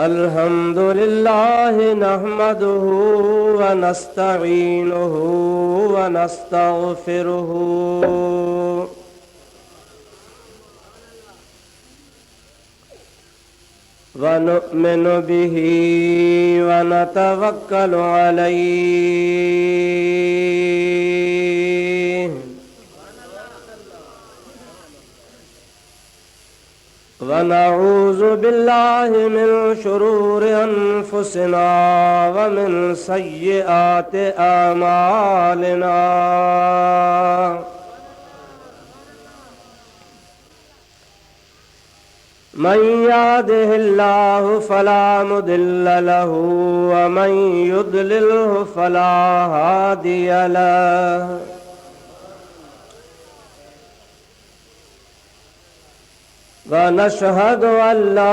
अल्हम्दुलिल्लाह नहमदुहु व नस्तईनुहु व नस्तगफिरुहु व नु'मिनु बिही व नतवक्कलु अलैहि व नऊज़ु बिल्लाहि मिन शुरूरि अनफुसिना व मिन सय्यिआति अमालिना मन यहदिहिल्लाहु फला मुदिल्ल लहु व मन युद्लिल्हु फला हादिय लहु व नशहदु अल्ला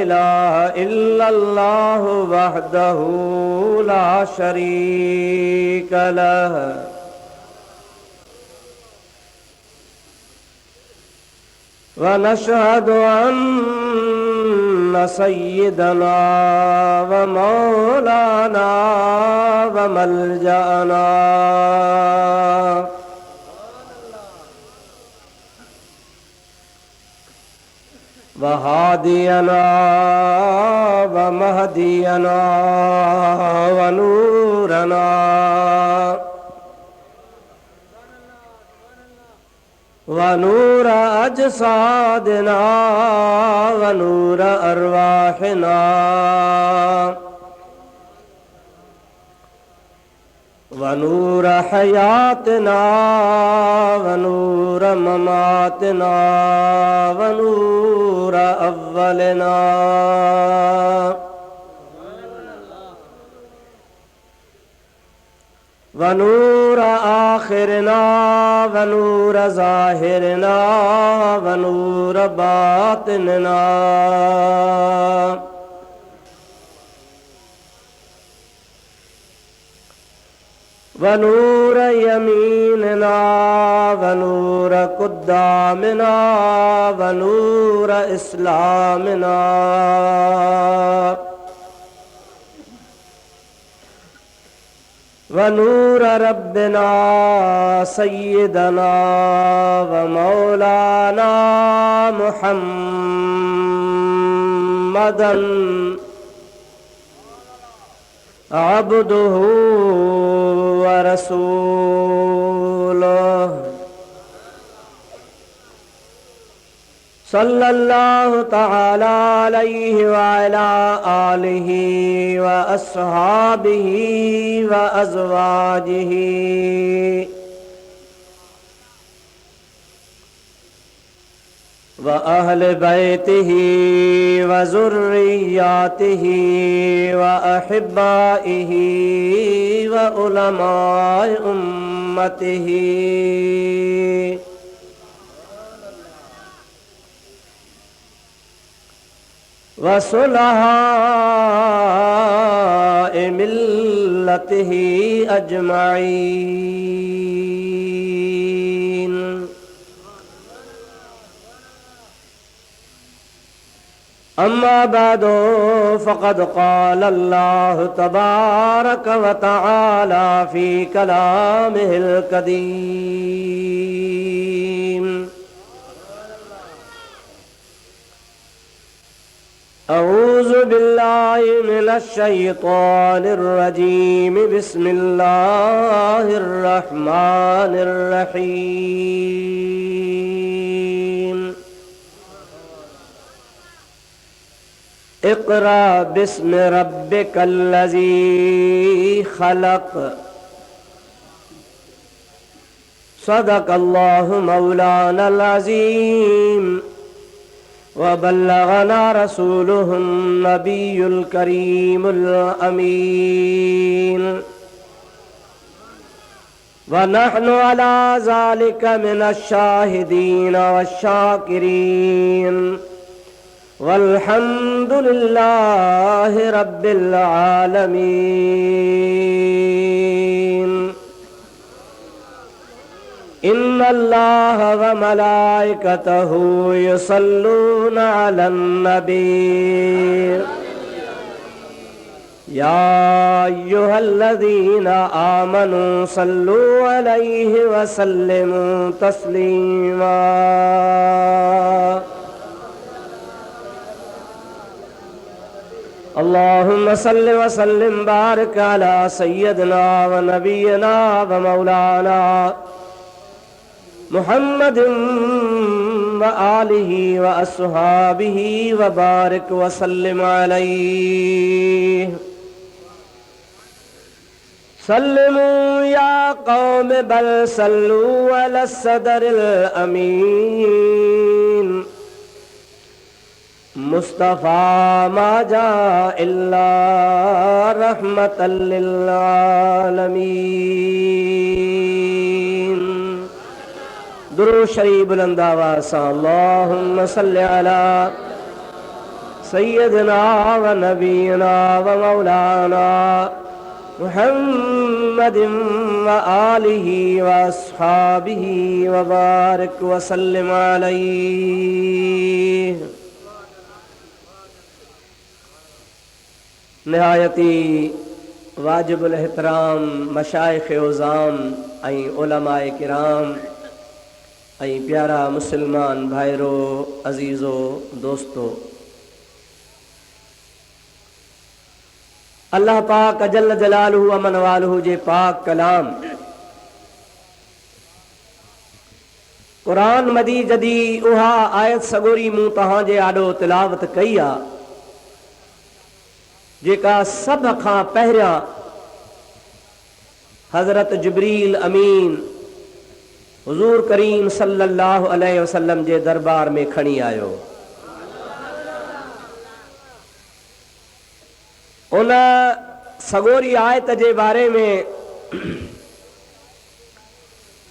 इलाहा इल्लल्लाहु वहदहु ला शरीक लहु व नशहदु अन्न सय्यदना व मौलाना व मलजअना व हादियना व महदियना व नूरना व नूर अजसादिना व नूर अरवाहिना व नूर हयातना व नूर ममातना व नूर अव्वलना व नूर आखिरना व नूर ज़ाहिरना व नूर बातिनना व नूर यमीनना व नूर कुद्दामना व नूर इस्लामना व नूर रब्बिना सय्यदना व मौलाना मुहम्मदन अब्दुहु व रसूलुहु सल्लल्लाहु तआला अलैहि व अला आलिहि व अस्हाबिहि व अज़वाजिहि व अहले बैतिहि व ज़ुर्रिय्यातिहि व अहिब्बाइहि व उलमाए उम्मतिहि व सुलहाए मिल्लतिहि अजमईन अम्मा बादो फ़क़द क़ाल अल्लाहु तबारक व तआला फ़ी कलामिहिल क़दीम अऊज़ु बिल्लाहि मिनश शैतानिर रजीम बिस्मिल्लाहिर रहमानिर रहीम इक़रा बिस्मि रब्बिकल्लज़ी ख़लक़ सदक़ल्लाहु मौलानल अज़ीम व बल्लगना रसूलुहुन नबियुल करीमुल अमीन व नहनु अला ज़ालिका मिनश शाहिदीन वश शाकिरीन वल्हम्दुलिल्लाहि रब्बिल आलमीन। इन्नल्लाह व मलाइकतहु युसल्लूना अलन नबी या अय्युहल्लज़ीना आमनू सल्लू अलैहि व सल्लिमू तस्लीमा। अल्लाहुम्मा सल्लि व सल्लिम बारिक अला सय्यदिना व नबियना व मौलाना मुहम्मदिन व आलिहि व अस्हाबिहि व बारिक व सल्लिम अलैहि। सल्लिमू या कौम बल सल्लू अला सदरिल अमीन। मुस्तफ़ा मा जा इल्ला रहमतल लिल आलमीन। दुरूद शरीफ बुलंद आवाज़ से अल्लाहुम्मा सल्लि अला सय्यदिना व नबीना व मौलाना मुहम्मदिन व आलिहि व अस्हाबिहि व बारिक व सल्लिम अलैहि। निहायती वाजिबुल एहतराम मशाइख उज़ाम ऐं उलमाए किराम ऐं प्यारा मुसलमान भाइरो अजीज़ो दोस्तो, अल्लाह पाक जल्ल जलालहु अमन वालहु जे पाक कलाम कुरान मजीद जदी उहा आयत सगोरी मूं तहां जे आॾो तिलावत कई आ जेका सब खां पहिरियां हज़रत जिब्रील अमीन हुज़ूर करीम सल्लल्लाहु अलैहि वसल्लम जे दरबार में खणी आयो। उन सगोरी आयत जे बारे में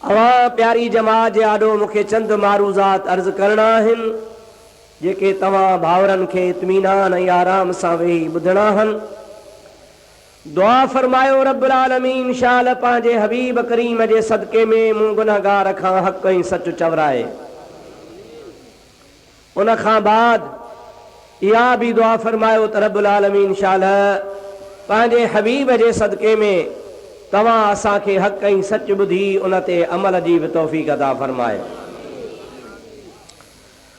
अवां प्यारी जमात जे आॾो मूंखे चंद मारूज़ात अर्ज़ करणा आहिनि जेके तव्हां भाउरनि खे इत्मीनान ऐं आराम सां वेही ॿुधणा आहिनि। दुआ फरमायो रब्बुल आलमीन शाल पंहिंजे हबीब करीम जे सदके में मूं गुनहगार खां हक़ ऐं सच चवराए। उन खां बाद इहा बि दुआ फरमायो त रब्बुल आलमीन शाल पंहिंजे हबीब जे सदके में तव्हां असांखे हक़ ऐं सच ॿुधी उन ते अमल जी बि तौफ़ीक़ अता फरमाए।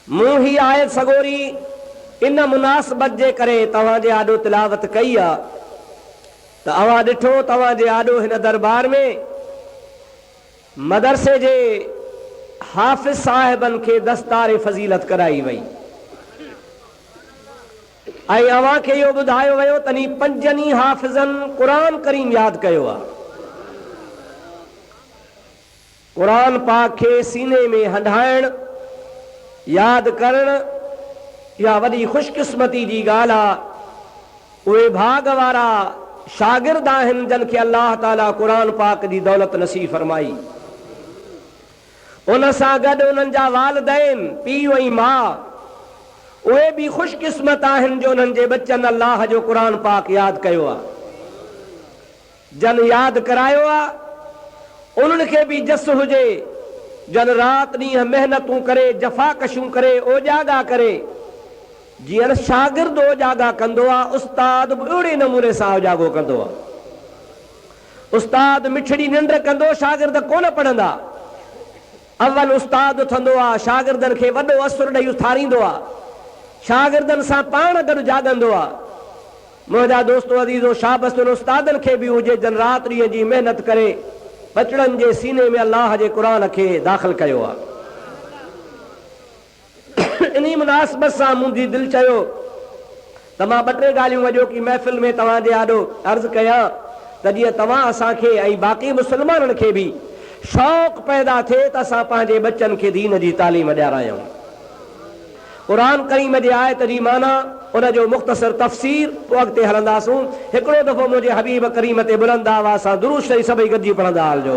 मूं ही आयत सगोरी इन मुनासिबत जे करे तव्हां जे आॾो तिलावत कई आहे त अवां ॾिठो तव्हां जे आॾो हिन दरबार में मदरसे जे हाफ़िज़ साहिबनि खे दस्तार फज़ीलत कराई वई ऐं अवां खे इहो ॿुधायो वियो तनी 5 हाफ़िज़नि क़ुरान करीम यादि कयो आहे। क़ुरान पाक खे सीने में हंडाइण यादि करण इहा वॾी ख़ुशकिस्मती जी ॻाल्हि आहे। उहे भाग वारा शागिर्द आहिनि जिन खे अल्लाह ताला क़ुरान पाक जी दौलत नसीब फरमाई। उन सां गॾु उन्हनि जा वालिदैन पीउ ऐं माउ उहे बि ख़ुशकिस्मत आहिनि जो उन्हनि जे बचनि अल्लाह जो क़ुरान पाक यादि कयो आहे। जन यादि करायो आहे उन्हनि खे बि जस हुजे जन राति ॾींहं महिनतूं करे जफ़ाकशूं करे ओजागा करे जीअं शागिर्द ओजागा कंदो आहे उस्ताद बि अहिड़े नमूने सां ओजागो कंदो आहे। उस्ताद मिठड़ी निंड कंदो शागिर्द कोन पढ़ंदा। अव्वल उस्ताद उथंदो आहे शागिर्दनि खे वॾो असुर ॾेई उथारींदो आहे शागिर्दनि सां पाण गॾु जाॻंदो आहे। मुंहिंजा दोस्तो अज़ीज़ो शाबस उन उस्तादनि खे बि हुजे जन राति ॾींहं जी महिनत करे बचड़नि जे सीने में अल्लाह जे क़ुरान खे दाख़िल कयो आहे। इन मुनासिबत सां मुंहिंजी दिलि चयो त मां 2-3 ॻाल्हियूं अॼो की महफ़िल में तव्हां जे आॾो अर्ज़ु कयां त जीअं तव्हां असांखे ऐं बाक़ी मुस्लमाननि खे बि शौक़ु पैदा थिए त असां पंहिंजे बचनि खे दीन जी तालीम ॾियारायूं। क़ुरान करीम जे आयत जी माना उन जो मुख़्तसर तफ़सीर पोइ अॻिते हलंदासूं। हिकिड़ो दफ़ो मुंहिंजे हबीब करीम ते बुलंद आवाज़ सां दुरूद शरीफ़ सभई गॾिजी पढ़ंदा हलिजो।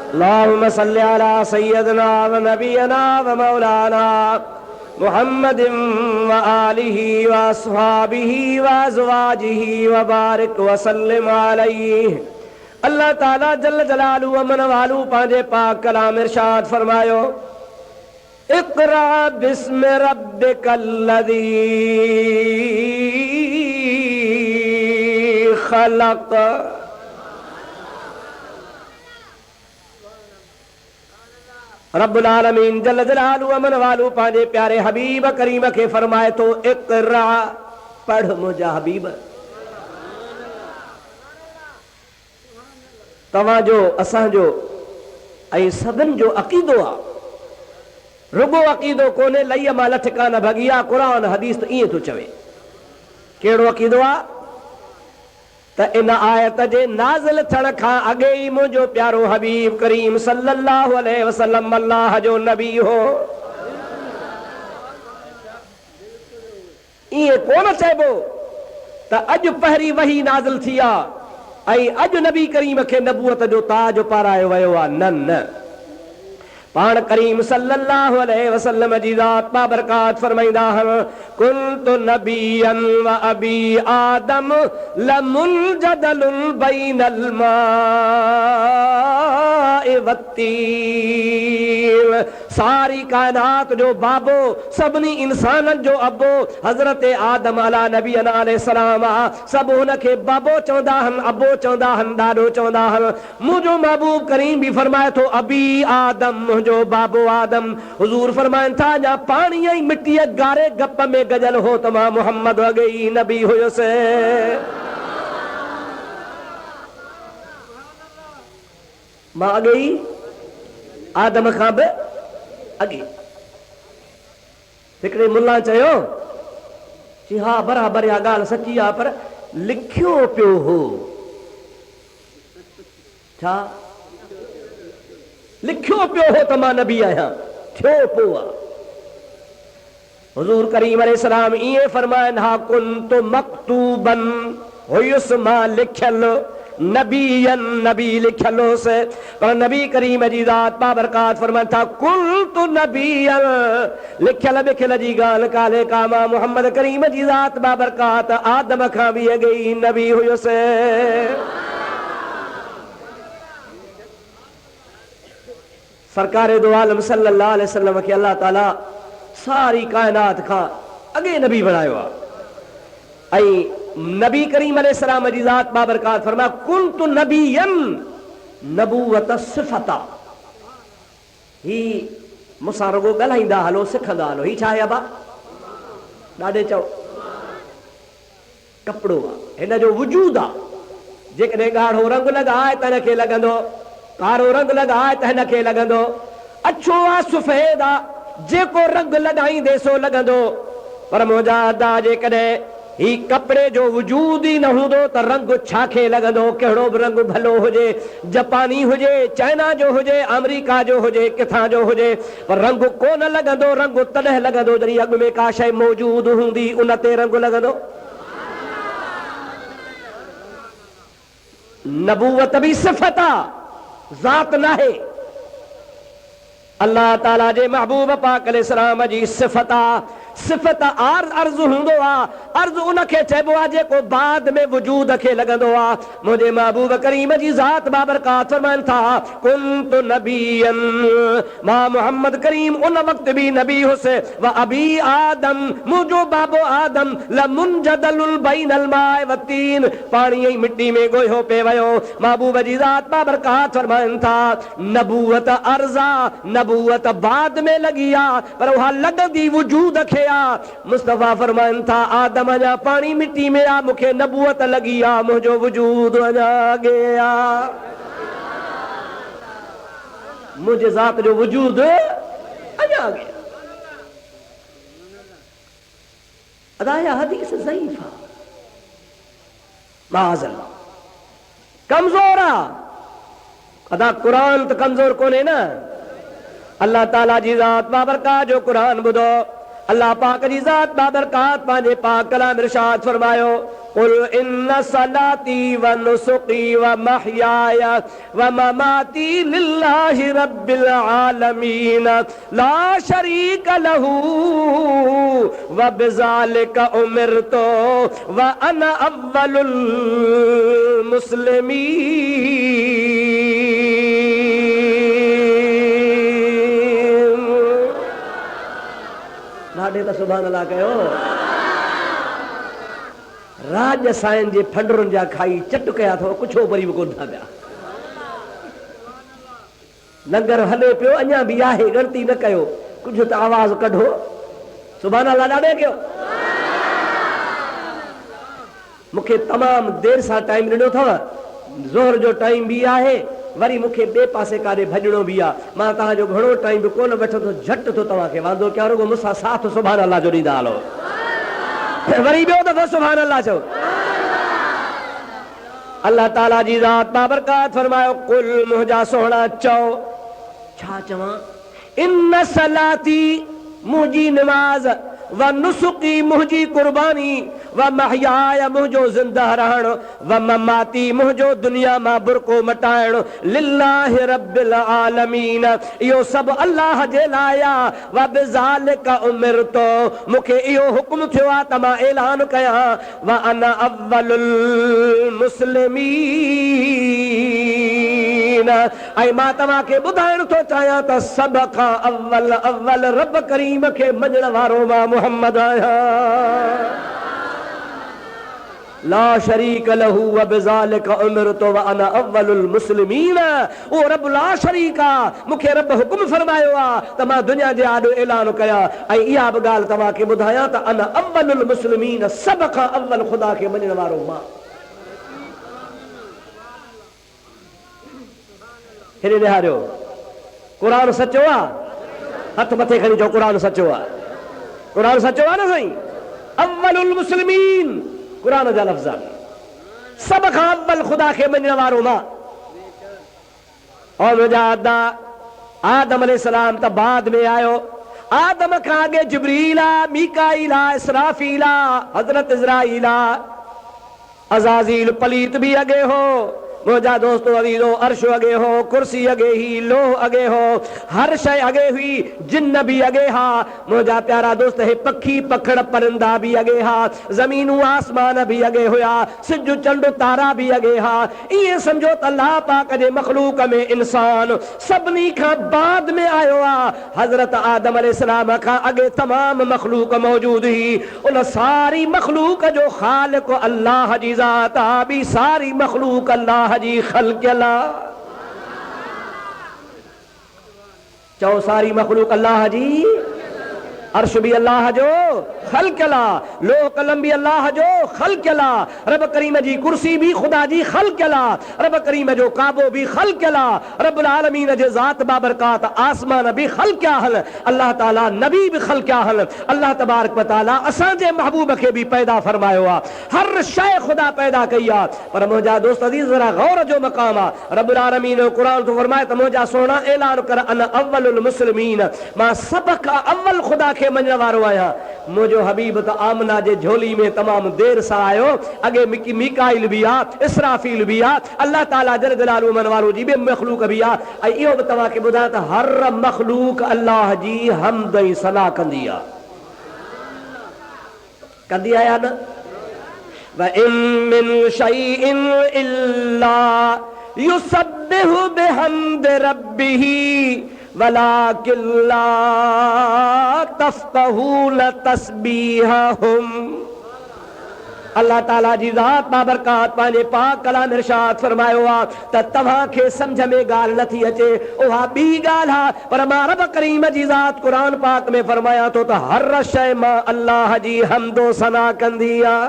अल्लाहुम्मा सल्लि अला सय्यदना व नबियना व मौलाना मुहम्मदिन व आलिहि व अस्हाबिहि व अज़वाजिहि व बारिक व सल्लिम अलैहि। अल्लाह ताला जल्ल जलालहू व मन वालू पांजे पाक कलाम इरशाद फरमायो, इक़रा बिस्मि रब्बिकल्लज़ी खलक़। रब्बुल आलमीन जल्ल जलालहू अमन वालू पांजे प्यारे हबीब करीम के फरमाए तो इक़रा, पढ़ मुझा हबीब। तव्हां जो असां जो ऐं सभिनि जो अक़ीदो आहे, रुगो अक़ीदो कोन्हे लईअ मां लठ कान भॻी आहे। क़ुरान हदीस त ईअं थो चवे। कहिड़ो अक़ीदो आहे त इन आयत जे नाज़िल थियण खां अॻे ई मुंहिंजो प्यारो हबीब करीम सल्लल्लाहु अलैहि वसल्लम अल्लाह जो नबी हो। ईअं कोन चइबो त अॼु पहिरीं वही नाज़िल थी आहे ऐं अॼु नबी करीम खे नबूअत जो ताज पारायो वियो आहे। न न, पाण करीम सल्लल्लाहु अलैहि वसल्लम जी ज़ात बाबरकात फरमाईंदा आहिनि, कुन्तु नबियन व अबी आदम लमुनजदलुन बैनल माइ वत्तीन। सारी कायनात जो बाबो, सभिनी इंसाननि जो अबो हज़रत आदम अला नबीना अलैहिस्सलाम आहे। सभु हुनखे बाबो चवंदा आहिनि, अबो चवंदा आहिनि, ॾाॾो चवंदा आहिनि। मुंहिंजो महबूब करीम बि फरमाए थो अबी आदम, मुंहिंजो बाबो आदम। हुज़ूर फरमाइनि था या पाणी ऐं मिटीअ गारे गप में गजल हो त मां मोहम्मद अॻे ई नबी हुयुसि। मां अॻे ई आदम खां बि अॻे। हिकिड़े मुल्ला चयो जी हा बराबरि इहा ॻाल्हि सची आहे, पर लिखियो पियो हो छा? लिखियो पियो हो त मां नबी आहियां, थियो पियो आहे। हुज़ूर करीम अलैहिस्सलाम ईअं फरमाइनि, हा कुन्तु मक्तूबन, हुयुसि मां लिखियल नबीयन, नबी लिखियल होसि। पर नबी करीम जी ज़ात बाबरकात फरमाइनि था, कुन्तु नबीयन, लिखियल लिखियल जी ॻाल्हि काले का, मां मोहम्मद करीम जी ज़ात बाबरकात आदम खां बि अॻे ई नबी हुयुसि। सरकार दो आलम सल्लल्लाहु अलैहि वसल्लम खे अल्लाह ताला सारी कायनात खां अॻे नबी बणायो आहे। ऐं नबी करीम अलैहिस्सलाम जी ज़ात बाबरकात फरमाया, कुन्तु नबियन, नबूवत सिफ़त आहे। ही मूंसां रुगो ॻाल्हाईंदा हलो, सिखंदा हलो। ही छा आहे अबा? ॾाढे चओ कपिड़ो आहे, हिन जो वजूद आहे। जेकॾहिं ॻाढ़ो रंग लॻाए त हिनखे लॻंदो, कारो रंग लॻाए त हिनखे लॻंदो अछो आहे, सफ़ेद आहे, जेको रंग लॻाईंदे सो लॻंदो। पर मुंहिंजा अदा जेकॾहिं ही कपिड़े जो वजूद ई न हूंदो त रंग छाखे लॻंदो? कहिड़ो बि रंग भलो हुजे, जापानी हुजे, चाइना जो हुजे, अमेरिका जो हुजे, किथां जो हुजे, पर रंग कोन लॻंदो। रंग तॾहिं लॻंदो जॾहिं अॻु में का शइ मौजूद हूंदी, उन ते रंग लॻंदो। नबूवत बि सिफ़त आहे, ज़ात नाहे। अल्लाह ताला जे महबूब पाक अलैहिस्सलाम जी सिफ़त आहे। सिफ़त अर्ज़ हूंदो आहे। अर्ज़ उनखे चइबो आहे जेको बाद में वजूद खे लॻंदो आहे। मुंहिंजे महबूब करीम जी ज़ात बाबरकात फरमाइनि था, कुन्तु नबियन, मां मोहम्मद करीम उन वक़्त बि नबी हुसि। व अबी आदम, मुंहिंजो बाबो आदम लमुनजदलुन बैनल माइ वत्तीन, पाणी ऐं मिट्टी में ॻोहियो पिए वियो। महबूब जी ज़ात बाबरकात फरमाइनि था, नबूवत अर्ज़ा, नबूवत बाद में लॻी आहे, पर उहा लॻंदी वजूद खे आहे। मुस्तफ़ा फरमाइनि था, आदम अञा पाणी मिट्टी में आहे, मूंखे नबूवत लॻी आहे, मुंहिंजो वजूद अञा अॻे आहे। मुंहिंजे ज़ात जो वजूद अञा अॻे। अदाया हदीस ज़ईफ़ आहे, माज़अल्लाह कमज़ोर आहे। अदा क़ुरान त कमज़ोर कोन्हे न। अल्लाह ताला जी ज़ात बाबरकात जो क़ुरान ॿुधो, अल्लाह पाक जी ज़ात बाबरकात पांजे पाक कलाम इरशाद फरमायो कुल इन्ना सलाती व नुसुकी व महयाया व ममाती लिल्लाहि रब्बिल आलमीन ला शरीक लहू व बिज़ालिका उमिरतु व अना अव्वलुल मुस्लिमीन। लाडे तो सुभान अल्लाह कयो। राज साइन जे फंडरुन जा खाई चट कया थो कुछ वरी भी कोन था पिया। लंगर हले पियो अञा भी आहे गणती न कयो कुछ तो आवाज कढो सुभान अल्लाह ॾाढे कयो। मूंखे तमाम देर सां टाइम ॾिनो अथव ज़ोहर जो टाइम भी आहे वरी मूंखे ॿिए पासे काॾे भॼणो भी आहे। मां तव्हांजो घणो टाइम बि कोन वठो तो झटि थो तव्हांखे वांदो कयां रुगो मूंसां साथ सुभान अल्लाह जो ॾींदा हलो वरी ॿियो दफ़ो सुभान अल्लाह चओ। अल्लाह ताला जी ज़ात बाबरकात फरमायो कुल मुंहिंजा सोहणा चओ छा चवां इन्न सलाती मुंहिंजी नमाज व नुसुकी मुंहिंजी कुर्बानी व महयाया मुंहिंजो ज़िंदा रहण व ममाती मुंहिंजो दुनिया मां बुरको मटाइण लिल्लाहि रब्बिल आलमीन इहो सभु अल्लाह जे लाइ आहे। व बिज़ालिका उमिरतु मूंखे इहो हुकुम थियो आहे त मां ऐलान कयां व अना अव्वलुल मुस्लिमीन ऐं मां तव्हांखे ॿुधाइण थो चाहियां त सभ खां अव्वल अव्वल रब करीम खे मञण वारो मां मुहम्मद आहियां। ला शरीक लहू व बिज़ालिका उमिरतु व अना अव्वलुल मुस्लिमीन। ओ रब ला शरीक आहे मूंखे रब हुकुम फरमायो आहे त मां दुनिया जे आॾो ऐलान कयां ऐं इहा बि ॻाल्हि तव्हांखे ॿुधायां त अना अव्वलुल मुस्लिमीन सभ खां अव्वल ख़ुदा खे मञण वारो मां। हेॾे निहारियो क़ुरान सचो आहे हथ मथे खणी चओ क़ुरान सचो आहे। क़ुरान सचो आहे न साईं। अव्वलुल मुस्लिमीन क़ुरान जा लफ़्ज़ सभ खां अव्वल ख़ुदा खे मञण वारो मां। और मुंहिंजा अदा आदम अलैहिस्सलाम त बाद में आयो आदम खां अॻे जिब्रील आहे मीकाईल आहे इसराफील आहे हज़रत इज़राईल आहे अज़ाज़ील पलीत भी अॻे हो मुंहिंजा दोस्तो अवीज़ो अर्श अॻे हो कुर्सी अॻे ही लोह अॻे हो हर शइ अॻे हुई जिन्न भी अॻे हा मुंहिंजा प्यारा दोस्त हे पखी पखड़ परिंदा भी अॻे हा ज़मीनूं आसमान भी अॻे हुया सिज चंड तारा भी अॻे हा। ईअं सम्झो त अल्लाह पाक जे मख़लूक में इंसान सभिनी खां बाद में आयो आहे। हज़रत आदम अलैहिस्सलाम खां अॻे तमाम मख़लूक मौजूद हुई उन सारी मख़लूक जो ख़ालिक़ अल्लाह जी ज़ात आहे ॿी सारी मख़लूक अल्लाह जी खल्क़ला चओ सारी मखलूक अल्लाह जी अर्श भी अल्लाह जो खल्क़ला लोह कलम भी अल्लाह जो खल्क़ला रब करीम जी कुर्सी भी खुदा जी खल्क़ला रब करीम जो काबो भी खल्क़ला रब्बुल आलमीन जे ज़ात बाबरकात आसमान भी खल्क़हल अल्लाह ताला नबी भी खल्क़हल अल्लाह तबारक व तआला असां जे महबूब खे भी पैदा फरमायो आ हर शय खुदा पैदा कई आ। पर मुंहिंजा दोस्त अज़ीज़ ज़रा गौर जो मक़ाम आ रब्बुल आलमीन कुरान तो फरमाए त मुंहिंजा सोना ऐलान कर अन अव्वलुल मुस्लिमीन मां सब खां अव्वल खुदा खे मञण वारो आहियां। मुंहिंजो हबीब त आमना जे झोली में तमाम देर सां आयो अॻे मीकाईल भी आ इसराफील भी आ अल्लाह ताला जल जलालहू मन वारो जी बि मखलूक भी आ ऐं इहो बि तव्हांखे ॿुधायां त हर मखलूक अल्लाह जी हमद ऐं सलाह कंदी आ कंदी आ या न। व इन मिन शैइन इल्ला युसब्बिहु बिहम्दि रब्बिही वलाकिन ला तफ़क़हून तस्बीहहुम। अल्लाह ताला जी ज़ात बाबरकात पंहिंजे पाक कलाम इरशाद फरमायो आहे त तव्हांखे सम्झ में ॻाल्हि नथी अचे उहा ॿी ॻाल्हि आहे पर मां रब करीम जी ज़ात क़ुरान पाक में फरमायां थो त हर शइ मां अल्लाह जी हमदो सना कंदी आहे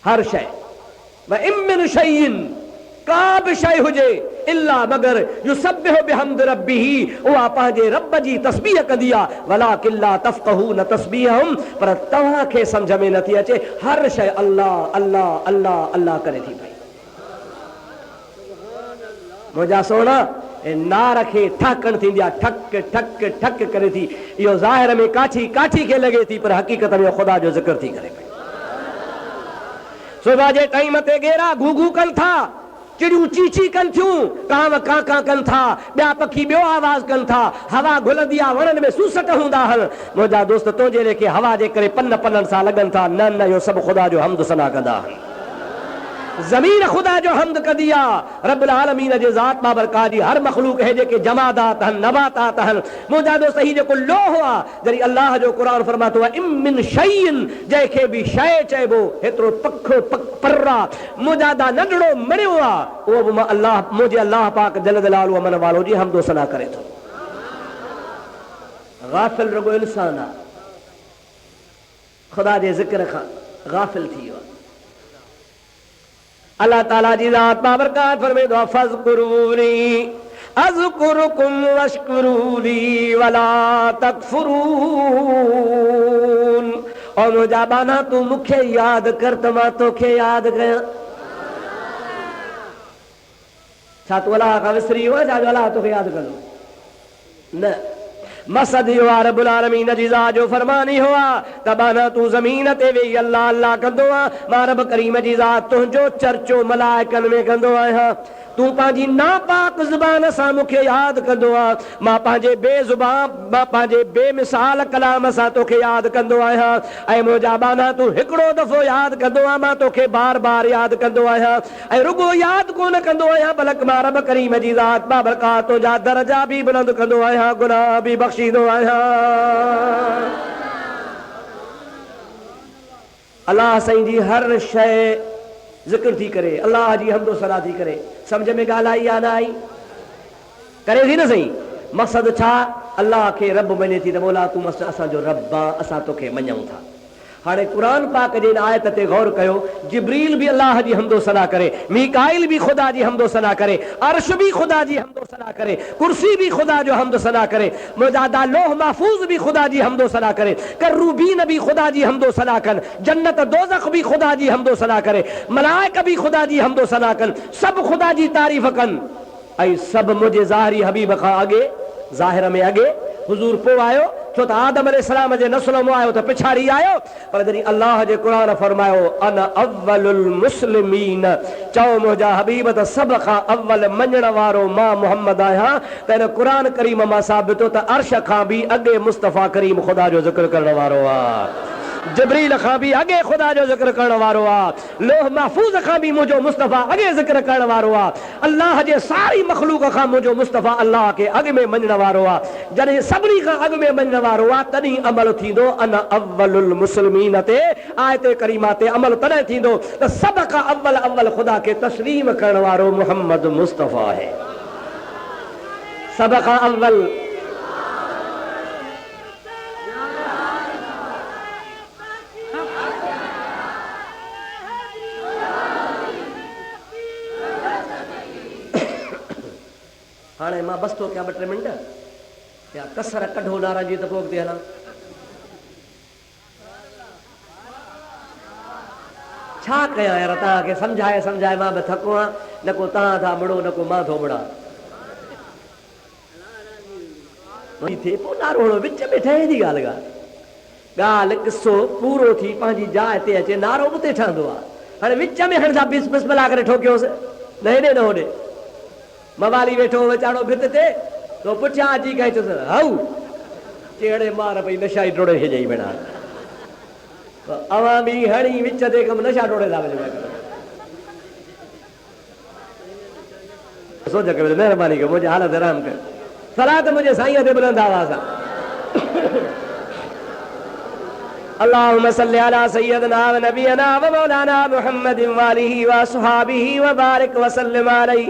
हर शइ। व इन मिन शैइन का भी शय हुजे इल्ला मगर युसब्बिहु बिहम्दि रब्बिही उहा पंहिंजे रब जी तस्बीह कंदी आहे वलाकिन ला तफ़क़हून तस्बीहहुम पर तव्हांखे सम्झ में नथी अचे हर शइ अल्लाह अल्लाह अल्लाह अल्लाह करे थी पई। मुंहिंजा सोना नार खे ठहकण थींदी आहे, ठक ठक ठक करे थी। इहो ज़ाहिर में काठी काठी खे लॻे थी, पर हक़ीक़त में ख़ुदा जो ज़िक्र थी करे पई। सुबुह जे टाइम ते गेरा घूघू कनि था, चिड़ियूं चीची कनि थियूं, कांव कां कनि था, ॿिया पखी ॿियो आवाज़ कनि था, हवा घुलंदी आहे, वणनि में सूसट हूंदा आहिनि। मुंहिंजा दोस्त तुंहिंजे लेखे हवा जे करे पन पननि सां लॻनि था। न न, इहो सभु ख़ुदा जो हम्द सना कंदा आहिनि। ज़मीन ख़ुदा जो हम्द कंदी आहे। रब्बुल आलमीन जे ज़ात बाबरकात जी हर मख़लूक है जेके जमादात आहिनि, नबातात आहिनि। मुंहिंजा दोस्त ही जेको लोह आहे, जॾहिं अल्लाह जो क़ुरान फरमातो आहे इम मिन शैइन, जंहिंखे बि शइ चइबो, हेतिरो पखो पर्रा मुंहिंजा दा नंढड़ो मणियो आहे, उहो बि मां अल्लाह, मुंहिंजे अल्लाह पाक जल जलाल मन वालो जी हम्दो सना करे थो। गाफ़िल रुगो इंसान आहे, ख़ुदा जे ज़िक्र खां गाफ़िल थी वियो आहे। अल्लाह ताला जी ज़ात बाबरकात फरमाईंदो आहे फज़कुरूनी अज़कुरुकुम वश्कुरूली वला तकफुरून। और मुंहिंजा बाना तूं मूंखे यादि कर त मां तोखे यादि कयां। छा तूं अलाह खां विसरी वियो आहे? छा जो अलाह तोखे यादि कंदो? न, मक़सद इहो आहे रब्बुल आलमीन जी ज़ात जो फरमान इहो आहे त बाना तूं ज़मीन ते वेही अल्लाह अल्लाह कंदो आहे, मां रब करीम जी ज़ात तुंहिंजो चर्चो मलाइकनि में कंदो आहियां। तूं पंहिंजी नापाक ज़ुबान सां मूंखे यादि कंदो आहे, मां पंहिंजे बेमिसाल कलाम सां तोखे यादि कंदो आहियां। ऐं मुंहिंजा बाना तूं हिकिड़ो दफ़ो यादि कंदो आहे, मां तोखे बार बार यादि कंदो आहियां। ऐं रुगो यादि कोन कंदो आहियां, बल्कि मां रब करीम जी ज़ात बाबरकात तुंहिंजा दर्जा बि बुलंद कंदो आहियां, गुनाह बि बख़्शींदो आहियां। अल्लाह साईं जी हर शइ ज़िक्र थी करे, अल्लाह जी हम्दो सना थी करे। सम्झ में ॻाल्हि आई या न आई? करे थी न सही। मक़सदु छा? अल्लाह खे रब मञे थी त मौला तूं मस्त असांजो रब आहे, असां तोखे मञूं था। हाणे क़ुरान पाक जे इन आयत ते गौर कयो। जिब्रील भी अल्लाह जी हम्दो सना करे, मीकाइल भी खुदा जी हम्दो सना करे, अर्श भी खुदा जी हम्दो सना करे, कुर्सी भी खुदा जो हम्दो सना करे, मुजादा लोह महफूज भी खुदा जी हम्दो सना करे, कर्रूबीन भी खुदा जी हम्दो सना कन, जन्नत दोज़ख भी खुदा जी हम्दो सना करे, मलाइका भी खुदा जी हम्दो सना कन, सब खुदा जी तारीफ़ कन। ऐं सब मुझे ज़ाहिरी हबीब खां अॻे, ज़ाहिर में अॻे हुज़ूर पोइ आयो, छो त आदम अलैहिस्सलाम जे नस्ल मां आयो त पिछाड़ी आयो। पर जॾहिं अल्लाह जे क़ुरान फरमायो अन अव्वलुल मुस्लिमीन, चओ मुंहिंजा हबीब त सभ खां अव्वल मञण वारो मां मुहम्मद आहियां। त हिन क़ुरान करीम मां साबित हो त अर्श खां बि अॻे मुस्तफ़ा करीम ख़ुदा जो ज़िक्र करण वारो आहे, जिब्रील खां भी अॻे खुदा जो ज़िक्र करण वारो आहे, लोह महफूज़ खां भी मुंहिंजो मुस्तफ़ा अॻे ज़िक्र करण वारो आहे, अल्लाह जे सारी मख़लूक खां मुंहिंजो मुस्तफ़ा अल्लाह खे अॻ में मञण वारो आहे। जॾहिं सभिनी खां अॻ में मञण वारो आहे तॾहिं अमल थींदो। अन अव्वलुल मुस्लिमीन ते आयत करीमा ते अमल तॾहिं थींदो त सभ खां अव्वल अव्वल खुदा खे तस्लीम करण वारो मुहम्मद मुस्तफ़ा आहे। सभ खां अव्वल हाणे मां बस थो कयां 2-3 मिंट या कसर कढो नारा जी त पोइ अॻिते हलां। छा कयां यार, तव्हांखे सम्झाए मां बि थको आहियां। न को तव्हां था मुड़ो, न को मां थो मुड़ा। थिए पोइ नारो हणो, विच में ठहे थी ॻाल्हि किसो पूरो थी पंहिंजी जाइ ते अचे, नारो उते ठहंदो आहे। हाणे विच में हण सां बिस्मिल्लाह करे ठोकियोसि, न हेॾे न होॾे। मवाली वेठो वीचारो भित ते, तो पुठियां अची कहे चयोसि हऊ चेड़े मार पई नशाई टोड़े खे ॾेई वेड़ा। अवां बि हणी विच ते कमु नशा टोड़े था वञो। सोच कयो, महिरबानी कयो मुंहिंजी हालत आराम कयो। सलात मुंहिंजे साईं ते बुलंद आवाज़ आहे। अल्लाहुम्मा सल्ली अला सय्यदना व नबियना व मौलाना मुहम्मदिन व आलिहि व असहाबिहि व बारिक व सल्लिम अलैहि।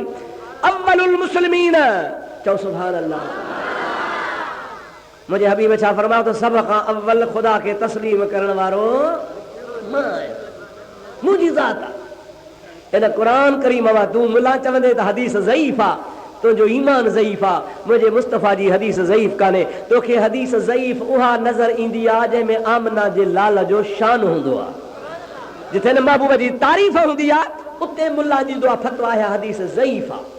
अव्वलुल मुस्लिमीन, चओ सुभान अल्लाह। मुंहिंजे हबीब छा फरमायो त सभ खां अव्वल ख़ुदा खे तस्लीम करण वारो मां आहियां, मुंहिंजी ज़ात आहे। इन क़ुरान करीम मां तूं मुला चवंदे त हदीस ज़ईफ़ आहे, तुंहिंजो ईमान ज़ईफ़ आहे। मुंहिंजे मुस्तफ़ा जी हदीस ज़ईफ़ कान्हे। तोखे हदीस ज़ईफ़ उहा नज़र ईंदी आहे जंहिंमें आमना जे लाल जो शान हूंदो आहे। जिथे न महबूब जी तारीफ़ हूंदी आहे उते मुला जी दुआ फतवा आहे हदीस ज़ईफ़ आहे।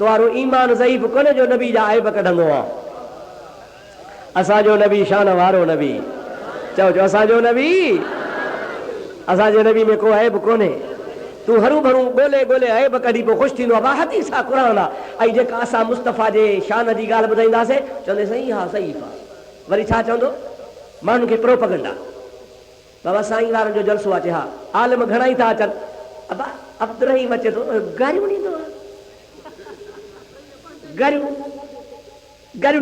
तुम्हारो ईमान ज़ईफ़ कोने जो नबी जा ऐब कढंदो आ। असांजो नबी शान वारो नबी, चओ चओ असांजो नबी, असांजे नबी में को ऐब कोने। तू हरू भरू ॻोल्हे ॻोल्हे ऐब कढी पोइ ख़ुशि थींदो आहे। वाह हदीस आहे, क़ुरान आहे। ऐं जेका असां मुस्तफ़ा जे शान जी ॻाल्हि ॿुधाईंदासीं चवंदे सही हा सही आहे, वरी छा चवंदो माण्हुनि खे प्रोपगंडा। बाबा साईं वारनि जो जलसो आहे, हा आलिम घणा ई था अचनि, अबा अब्दुरहीम अचे थो गारियूं ॾींदो आहे, गारियूं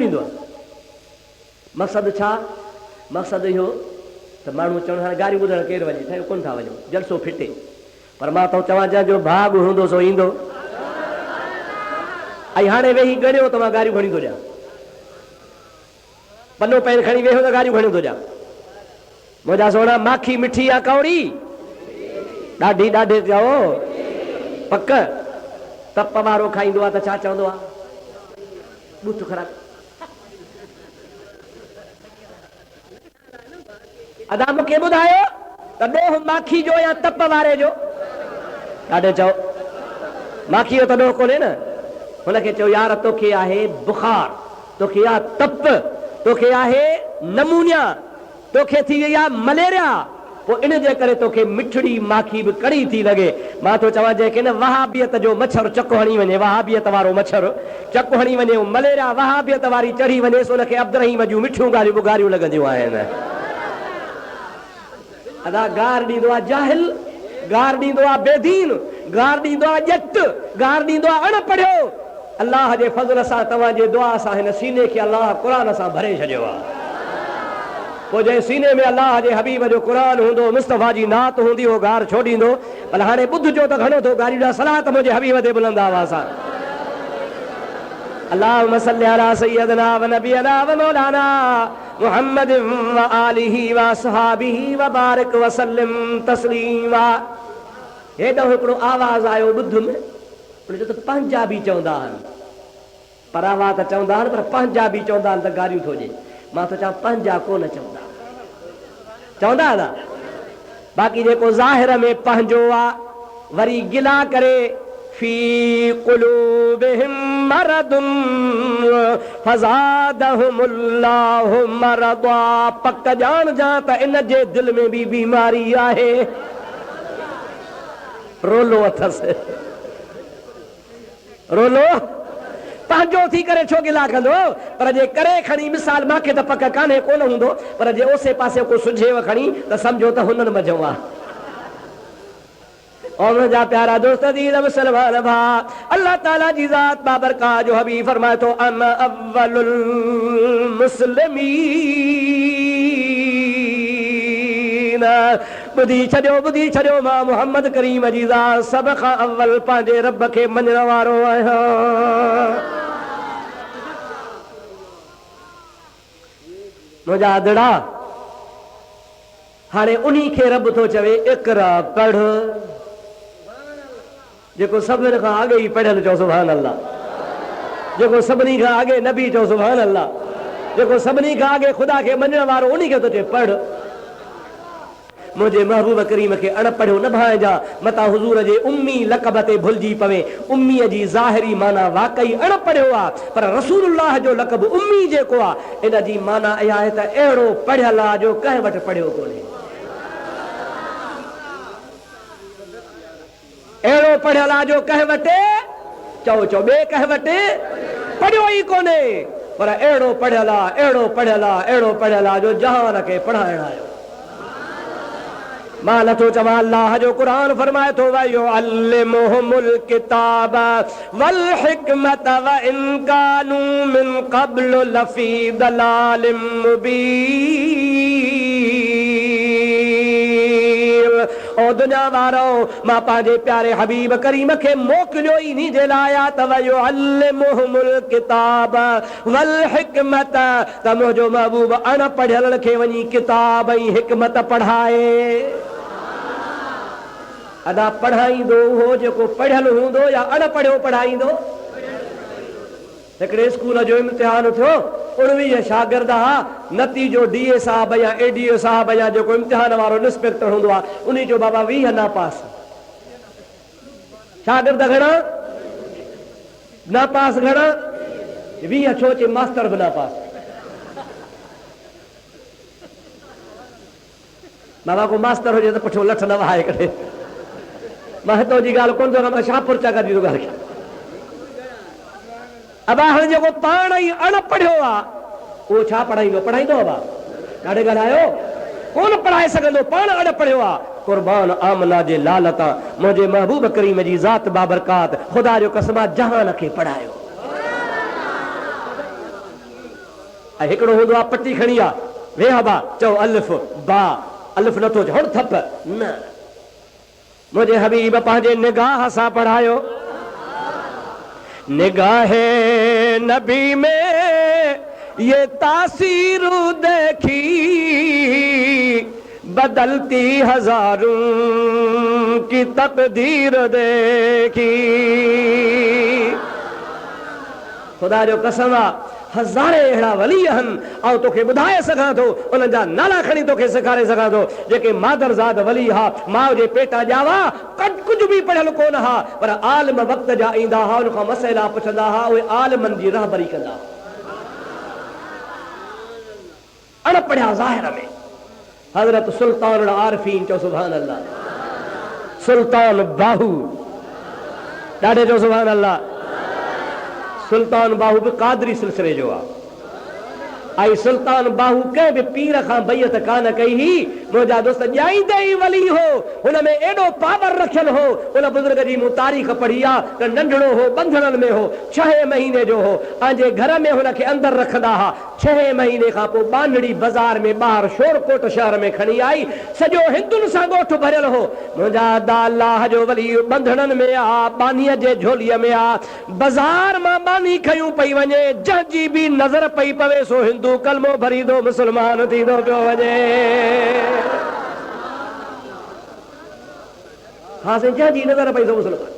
ॾींदो आहे। मक़सदु छा? मक़सदु इहो त माण्हू चवनि हाणे गारियूं ॿुधण केरु वञे, ठहियो कोन था वञूं, जलसो फिटे। पर मां तो चवां जंहिंजो भाग हूंदो सो ईंदो। ऐं हाणे वेही ॻड़ियो त मां गारियूं खणी थो ॾियां, पनो पेन खणी वेहो त गारियूं खणी थो ॾियां। मुंहिंजा सोना माखी मिठी आहे कौड़ी, ॾाढी ॾाढे चओ पक। तप वारो खाईंदो आहे त छा चवंदो आहे, ॿुथ ख़राब। अदा मूंखे ॿुधायो त ॾोह माखी जो या तप वारे जो? ॾाढे चओ माखी जो त ॾोह कोन्हे न। हुनखे चयो यार तोखे आहे बुखार, तोखे आहे तप, तोखे आहे नमूनिया, तोखे थी वई आहे मलेरिया, पोइ इन जे करे तोखे मिठड़ी माखी बि कड़ी थी लॻे। मां तो चवां जंहिंखे न वहाबियत जो मच्छर चक हणी वञे, वहाबियत वारो मच्छर चक हणी वञे, मलेरिया वहाबियत वारी चढ़ी वञे, उनखे अब्दुरहीम जूं मिठियूं ॻाल्हियूं बुगारियूं लॻंदियूं आहिनि। अदा गार ॾींदो आहे जाहिल, गार ॾींदो आहे बेदीन, गार ॾींदो आहे ॼट, गार ॾींदो आहे अणपढ़ियो। अल्लाह जे फज़ल सां तव्हांजे दुआ सां हिन सीने खे अल्लाह क़ुरान सां भरे छॾियो आहे। पोइ जंहिं सीने में अल्लाह जे हबीब जो क़ुरान हूंदो, मुस्तफ़ा जी नात हूंदी, उहो गार छो ॾींदो? भला हाणे ॿुधजो त घणो थो गारियूं ॾियां। सलात मुंहिंजे हबीब ते बुलंद आवाज़ सां अल्लाहुम्मा सल्ली अला सय्यदना व नबियना व मौलाना मुहम्मद व आलिहि व असहाबिहि व बारिक व सल्लिम तस्लीमा। हेॾो हिकिड़ो आवाज़ आयो ॿुध में, उनजो त पंजाबी चवंदा आहिनि, परावा त चवंदा आहिनि पर पंजाबी चवंदा आहिनि त गारियूं थो ॾिए। मां त चवां पंहिंजा कोन चवंदा, चवंदा ना। बाक़ी जेको ज़ाहिर में पंहिंजो आहे वरी गिला करे फी क़ुलूबिहिम मरदुन फज़ादहुमुल्लाहु मरदा, पक ॼाण जा त इन जे दिल में बि बीमारी आहे। रोलो अथसि, रोलो पंहिंजो थी करे छो गिला कंदो? पर जे करे खणी मिसाल मूंखे त पक कान्हे कोन हूंदो, पर जे ओसे पासे को सुझेव खणी त सम्झो त हुननि मज़ो आहे। और मुंहिंजा प्यारा दोस्त दीन मुसलमान भा, अल्लाह ताला जी ज़ात बाबरकात जो हबीब फरमाए थो अना अव्वलुल मुस्लिमीन। ॿुधी छॾियो मां मुहम्मद करीम जी ज़ात सभ खां अव्वल पंहिंजे रब खे मञण वारो आहियां। मुंहिंजा दिड़ा हाणे उन्ही खे रब थो चवे इक़रा पढ़। जेको सभिनि खां अॻे ई पढ़ियल चओ सुभान अल्लाह, जेको सभिनी खां अॻे नबी चओ सुभान अल्लाह, जेको सभिनी खां अॻे ख़ुदा खे मञण वारो उन्ही खे थो चए पढ़। मुंहिंजे महबूब करीम खे अणपढ़ियो न भाइजा, मता हुज़ूर जे उम्मी लक़ब ते भुलिजी पवे। उम्मीअ जी ज़ाहिरी माना वाकई अणपढ़ियो आहे, पर रसूलुल्लाह जो लक़ब उम्मी जेको आहे इन जी माना इहा आहे त अहिड़ो पढ़ियल आहे जो कंहिं वटि पढ़ियो कोन्हे, अहिड़ो पढ़ियल आहे जो कंहिं वटि चओ ॿिए कंहिं वटि पढ़ियो ई कोन्हे, पर अहिड़ो पढ़ियल आहे, अहिड़ो पढ़ियल आहे, अहिड़ो पढ़ियल आहे जो जहान खे पढ़ाइण आयो। मां नथो चवां, अल्लाह जो क़ुरान फरमाए थो वयुअल्लिमुहुमुल किताब वल हिकमत व इन कानू मिन क़ब्लु लफ़ी दलालिम मुबीन। ओ दुनिया वारो, मां पंहिंजे प्यारे हबीब करीम खे मोकिलियो ई नी जे लाइ त वयुअल्लिमुहुमुल किताब वल हिकमत, त मुंहिंजो महबूब अणपढ़ियल खे वञी किताब ऐं हिकमत पढ़ाए। अदा पढ़ाईंदो हो जेको पढ़ियल हूंदो या अणपढ़ियो पढ़ाईंदो? हिकिड़े स्कूल जो इम्तिहान थियो, 19 शागिर्द हा, नतीजो डीए साहब या एडीओ साहब या जेको इम्तिहान वारो इंस्पेक्टर हूंदो आहे उन्ही जो बाबा 20 ना पास। शागिर्द घणा? ना पास घणा 20 छो चे मास्टर बि ना पास। बाबा को मास्टर हुजे त पुठियों लठ न वहाए करे। मां हितो जी ॻाल्हि कोन थो कयां, मां शाहपुर चा कर ॻाल्हि कयां। अबा हाणे जेको पाण ई अण पढ़ियो आहे उहो छा पढ़ाईंदो? पढ़ाईंदो अबा? ॾाढे ॻाल्हायो कोन पढ़ाए सघंदो, पाण अण पढ़ियो आहे। कुर्बान आमना जे लाल तां मुंहिंजे महबूब करीम जी ज़ात बाबरकात, ख़ुदा जो कसम जहान खे पढ़ायो। ऐं हिकिड़ो हूंदो आहे पटी खणी आहे, वेहा बा चओ अलिफ बा, अलिफ नथो चओ हुन थप न। मुंहिंजे हबीब पंहिंजे निगाह सां पढ़ायो। निगाहे नबी में ये तासीर देखी, बदलती हजारों की तकदीर देखी। खुदा जो कसम आहे हज़ारे अहिड़ा वली आहिनि ऐं तोखे ॿुधाए सघां थो, उन्हनि जा नाला खणी तोखे सेखारे सघां थो, जेके मादरज़ाद वली हा, माउ जे पेटा ॼावा, कुझु बि पढ़ियल कोन हा, पर आलिम वक़्त जा ईंदा हा, उन खां मसइला पुछंदा हा, उहे आलिमनि जी रहबरी कंदा। अण पढ़िया ज़ाहिर में हज़रत सुल्तान आरिफीन चओ सुभान अल्लाह, सुल्तान बाहू ॾाढे चओ सुभान अल्लाह। सुल्तान बाहू बि कादरी सिलसिले जो आहे। आई सुल्तान बाहू कंहिं बि पीर खां बैयत कान कई ही, मुंहिंजा दोस्त ॼाईंदे ई वली हो, हुन में एॾो पावर रखियल हो। उन बुज़ुर्ग जी मूं तारीख़ पढ़ी आहे त नंढड़ो हो, बंधड़नि में हो, 6 महीने जो हो, पंहिंजे घर में हुनखे अंदरि रखंदा हा। 6 महीने खां पोइ बांडड़ी बाज़ार में ॿाहिरि शोरकोट शहर में खणी आई, सॼो हिंदुनि सां ॻोठ भरियल हो। मुंहिंजा दा अल्लाह जो वली बंधड़नि में आ, बानीअ जे झोलीअ में आ, बाज़ार मां बानी खयूं पई वञे, जंहिंजी बि नज़र पई पवे सो हिंदू कलमो भरीदो मुसलमान थींदो पियो वञे। हा साईं, जंहिंजी नज़र पई सो मुसलमान।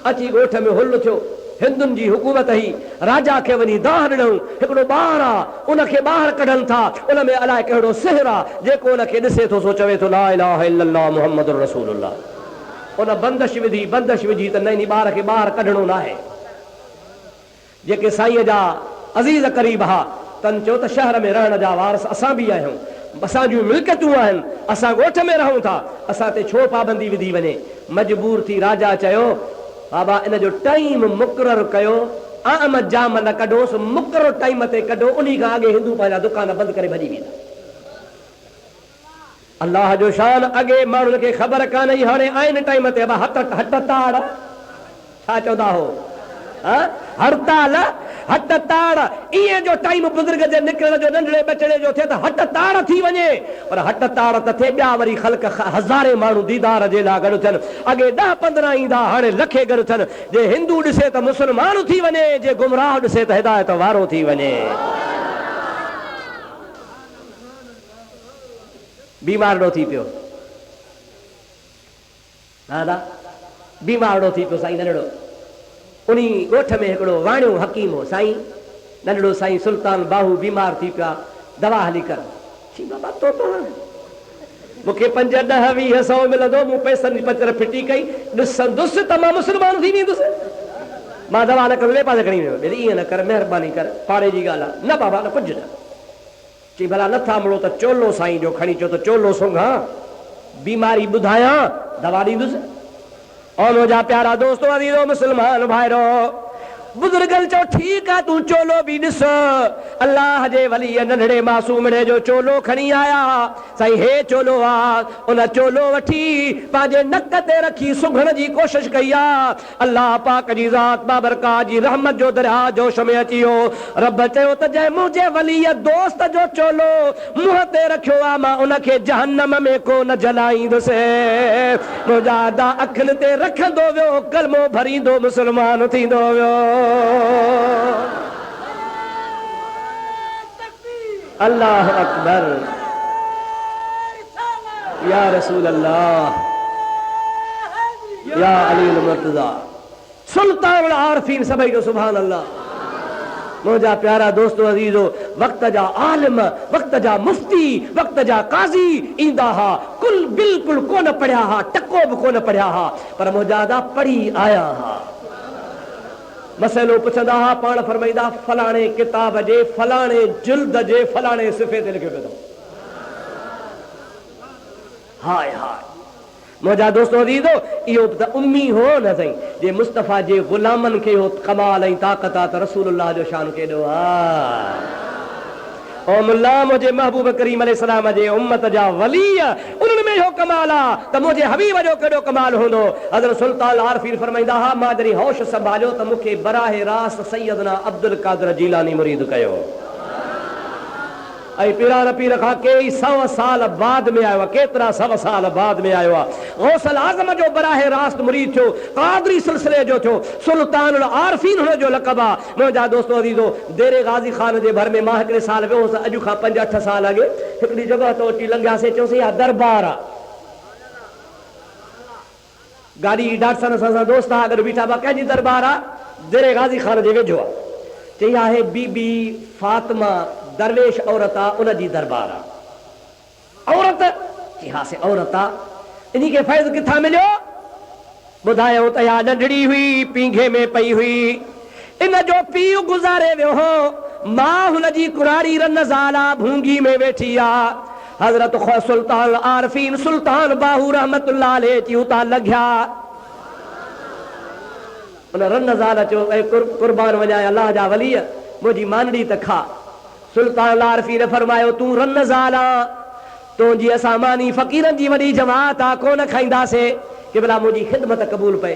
अची ॻोठ में हुल थियो, हिंदुनि जी हुकूमत ही, राजा खे वञी दाह ॾिनऊं। हिकिड़ो ॿार आहे, उनखे ॿाहिरि कढनि था, उन में अलाए कहिड़ो सिहर आहे, जेको उनखे ॾिसे थो सो चवे थो ला इलाहा इल्लल्लाह मुहम्मदुर रसूलुल्लाह। उन बंदिश विधी त नहीं ॿार खे ॿाहिरि कढणो न आहे। जेके साईं जा अज़ीज़ क़रीब हा, तन चयो त शहर में रहण जा वारस असां बि आहियूं, असां जूं मिल्कियतूं आहिनि, असां ॻोठ में रहूं था, असां ते छो पाबंदी विधी वञे। मजबूर थी राजा चयो बाबा इन जो टाइम मुक़ररु कयो, अहमद जाम न कढोसि, मुक़ररु टाइम ते कढो, उन खां अॻे हिंदू पंहिंजा दुकान बंदि करे भॼी वेंदा। अल्लाह जो शान, अॻे माण्हुनि खे ख़बर कान हुई, हाणे आहिनि टाइम ते हट ताड़ छा चवंदा हो, हड़ताल हट ताड़, इएं जो टाइम बुज़ुर्ग जे निकिरण जो, नंढड़े बचड़े जो थिए त हट ताड़ थी वञे। पर हट ताड़ त थिए, ॿिया वरी ख़ल्क हज़ारे माण्हू दीदार जे लाइ गॾु थियनि। अॻे 10-15 ईंदा, हाणे लखे गॾु थियनि। जे हिंदू ॾिसे त मुस्लमान थी वञे, जे गुमराह ॾिसे त हिदायत वारो थी वञे। बीमार थी पियो दादा, बीमार थी पियो साईं नंढड़ो। उन ॻोठ में हिकिड़ो वाणियो हकीम हो साईं, नंढड़ो साईं सुल्तान बाहू बीमार थी पिया, दवा हली कर। बाबा तो मूंखे 5-10-20-100 मिलंदो, मूं पैसनि जी पचर फिटी कई, ॾिसंदुसि त मां मुस्लमान थी वेंदुसि। मां दवा न कर, ॿिए पासे खणी वियो, ईअं न कर, महिरबानी कर, पाड़े जी ॻाल्हि आहे। न बाबा न, कुझु न। चई भला नथा मुड़ो त चोलो साईं जो खणी अचो त चोलो सुंघां, बीमारी ॿुधायां, दवा ॾींदुसि। और मुंहिंजा प्यारा दोस्तो अज़ीज़ो मुस्लमान भाइरो, बुज़ुर्गनि चयो ठीकु आहे, तूं चोलो बि ॾिस। अल्लाह जे वली नंढड़े मासूमड़े जो चोलो खणी आया। साईं हे चोलो आहे, उन चोलो वठी पंहिंजे नक ते रखी सुघण जी कोशिशि कई आहे। अल्लाह पाक जी ज़ात बाबरकात जी रहमत जो दरिया जोश में अची वियो। रब चयो त जंहिं मुंहिंजे वली दोस्त जो चोलो मुंहं ते रखियो आहे, मां उनखे जहन्नम में कोन जलाईंदुसि। मुंहिंजा दा अखियुनि ते रखंदो वियो, कलमो भरींदो मुस्लमान थींदो वियो। अल्लाह अकबर, या रसूल अल्लाह, या अली मुर्तज़ा, सुल्तान आरिफीन सभई जो सुभान अल्लाह। मुंहिंजा प्यारा दोस्तो अज़ीज़ो, वक़्त जा आलिम, वक़्त जा मुफ्ती, वक़्त जा काज़ी ईंदा हा, कुल बिल्कुलु कोन पढ़िया हा, टको बि कोन पढ़िया हा, पर मुंहिंजा दा पढ़ी आया हा। मसइलो पुछंदा हा पाण फरमाईंदा फलाणे किताब जे फलाणे जिल्द जे फलाणे सिफ़े ते लिखियो पियो। हाय हाय मुंहिंजा दोस्तो दीदो इहो त उम्मी हो न साईं जे मुस्तफ़ा जे ग़ुलामनि खे हो कमाल ऐं ताक़त आहे त रसूलुल्लाह जो शान केॾो आहे। ओ मुल्ला मुझे महबूब करीम अलैहिस्सलाम जे उम्मत जा वली उन्हनि में हो कमाल आहे त मुंहिंजे हबीब जो केॾो कमाल हूंदो। हज़रत सुल्तान आरफीन फरमाईंदा हा मां जॾहिं होश संभालियो त मूंखे बराहे रास्त सैयदना अब्दुल कादिर जीलानी मुरीद कयो ऐं पीरान पीर खां कई 100 साल बाद में आयो आहे। केतिरा 100 साल बाद में आयो आहे। गौसल आज़म जो बराहे रास्त मुरीद थियो क़ादरी सिलसिले जो थियो सुल्तानुल आरफीन हुन जो लक़ब आहे। मुंहिंजा दोस्तो अज़ीज़ो देरे गाज़ी खान जे भर में मां हिकिड़े साल वियो हुउसि अॼु खां 5-8 साल अॻु हिकिड़ी जॻह ते अची लंघियासीं चयोसीं इहा दरबार आहे। गाॾी डॉक्टर सां दोस्त आहे अगरि बीठा पिया कंहिंजी दरबार आहे देरे गाज़ी खान जे वेझो आहे। चई आहे बीबी फातिमा दरवेश औरत आहे उनजी दरबार आहे। औरत जी हा से औरत आहे इन खे फैज़ किथां मिलियो ॿुधायो त इहा नंढड़ी हुई पींघे में पई हुई इन जो पीउ गुज़ारे वियो हो मां हुनजी कुराड़ी रन ज़ाला भूंगी में वेठी आहे। हज़रत सुल्तान आरफीन सुल्तान बाहू रहमतुल्लाह अलैह जी उतां लॻिया उन रन ज़ाल चयो ऐं कुर्बान वञा अलाह जा वली मुंहिंजी मानड़ी त खा। सुल्तान आरफीन फरमायो तूं रन ज़ाला तुंहिंजी असां मानी फ़क़ीरनि जी वॾी जमात आहे कोन खाईंदासीं कि भला मुंहिंजी ख़िदमत क़बूल पए।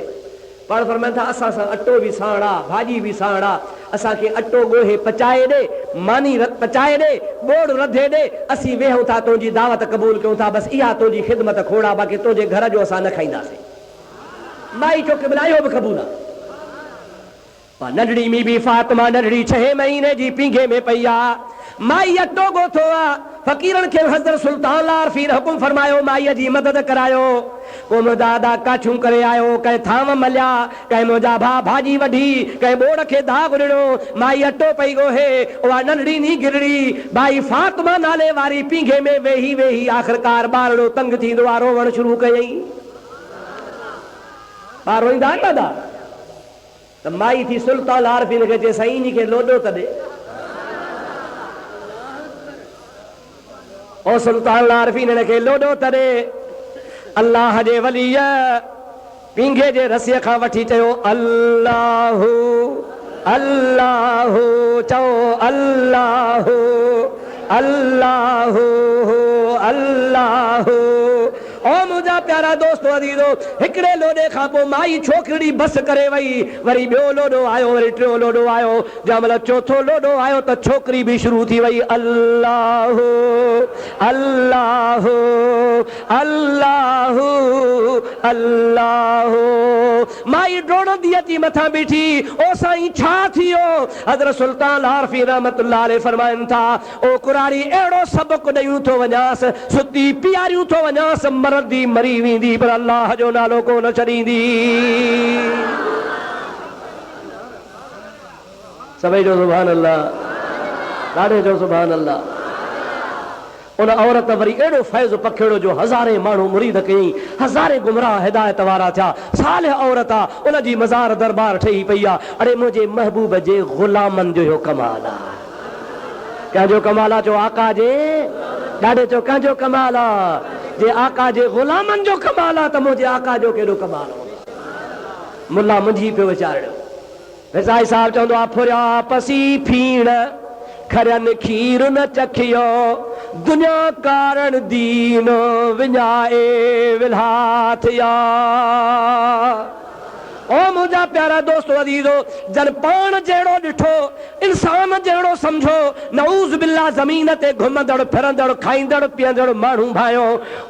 पाण फरमाइनि था असां सां अटो बि साण आहे भाॼी बि साण आहे असांखे अटो ॻोहे पचाए ॾे मानी पचाए ॾे ॿोड़ रधे ॾे असीं वेहूं था तुंहिंजी दावत क़बूल कयूं था बसि इहा तुंहिंजी ख़िदमत खोड़ आहे बाक़ी तुंहिंजे घर जो असां न खाईंदासीं। माई चो कि भला इहो बि क़बूल आहे। नंढड़ी मी बि फातिमा नंढड़ी 6 महीने जी पींघे में पई आहे। माई अटो ॻोथो आहे फ़क़ीरनि खे हज़रत सुल्तान आरफीन हुकुम फरमायो माईअ जी मदद करायो। को मुंहिंजा दादा काछूं करे आयो कंहिं थाम मलिया कंहिं मुंहिंजा भाउ भाॼी वढी कंहिं ॿोड़ खे दाग ॾिनो माई अटो पई ॻोहे उहा नंढड़ी नी गिरड़ी भाई फातिमा नाले वारी पींघे में वेही वेही आख़िरकार ॿारड़ो तंग थींदो आहे रोवण शुरू कयईं। ॿार रोईंदा आहिनि दादा त माई थी सुल्तान आरफीन खे चए साईं इन खे लोॾो त ॾे। ओ सुल्तान आरफीन खे लोॾो त ॾे। अल्लाह जे वलीय पींघे जे रसीअ खां वठी चयो अल्लाहु अल्लाहु चओ अल्लाहु अल्लाहु अल्लाहु। ओ मुंहिंजा प्यारा दोस्तो अज़ीज़ो हिकिड़े लोॾे खां पोइ माई छोकिरी बस करे वई वरी ॿियो लोॾो आयो वरी टियों लोॾो आयो जंहिंमहिल चौथो लोॾो आयो त छोकिरी बि शुरू थी वई अल्लाहु अल्लाहु अल्लाहु अल्लाहु। माई डोड़ंदी अची मथां बीठी ओ साईं छा थियो। हज़रत सुल्तान आरफीन रहमतुल्लाह अलैह फरमाइनि था ओ कुरारी अहिड़ो सबक़ ॾेयूं थो वञासि सुती पीआरियूं थो वञासि मरंदी मरी वेंदी पर अल्लाह जो नालो कोन छॾींदी। सभई जो सुभान अल्लाह ॾाढे जो सुभान अल्लाह। उन औरत वरी अहिड़ो फैज़ पखेड़ो जो हज़ारे माण्हू मुरीद कयईं हज़ारे गुमराह हिदायत वारा थिया। सालिह औरत आहे उनजी मज़ार दरबार ठही पई आहे। अड़े मुंहिंजे महबूब जे ग़ुलामनि जो इहो कमाल आहे। कंहिंजो कमाल आहे चो आका जे ॾाढे चो कंहिंजो कमाल आहे जे आका जे ग़ुलामनि जो कमाल आहे त मुंहिंजे आका जो केॾो कमाल आहे। मुल्ला मुंझी पियो वीचारियो हिसाई साहिब चवंदो आहे फुरिया पसी फीण खरनि खीर न चखियो दुनिया कारण दीन विञाए विल्हा थिया। ओ मुंहिंजा प्यारा दोस्तो अज़ीज़ो जन पाण जहिड़ो ॾिठो इंसान जहिड़ो सम्झो नऊज़ बिल्ला ज़मीन ते घुमंदड़ फिरंदड़ खाईंदड़ पीअंदड़ माण्हू भायो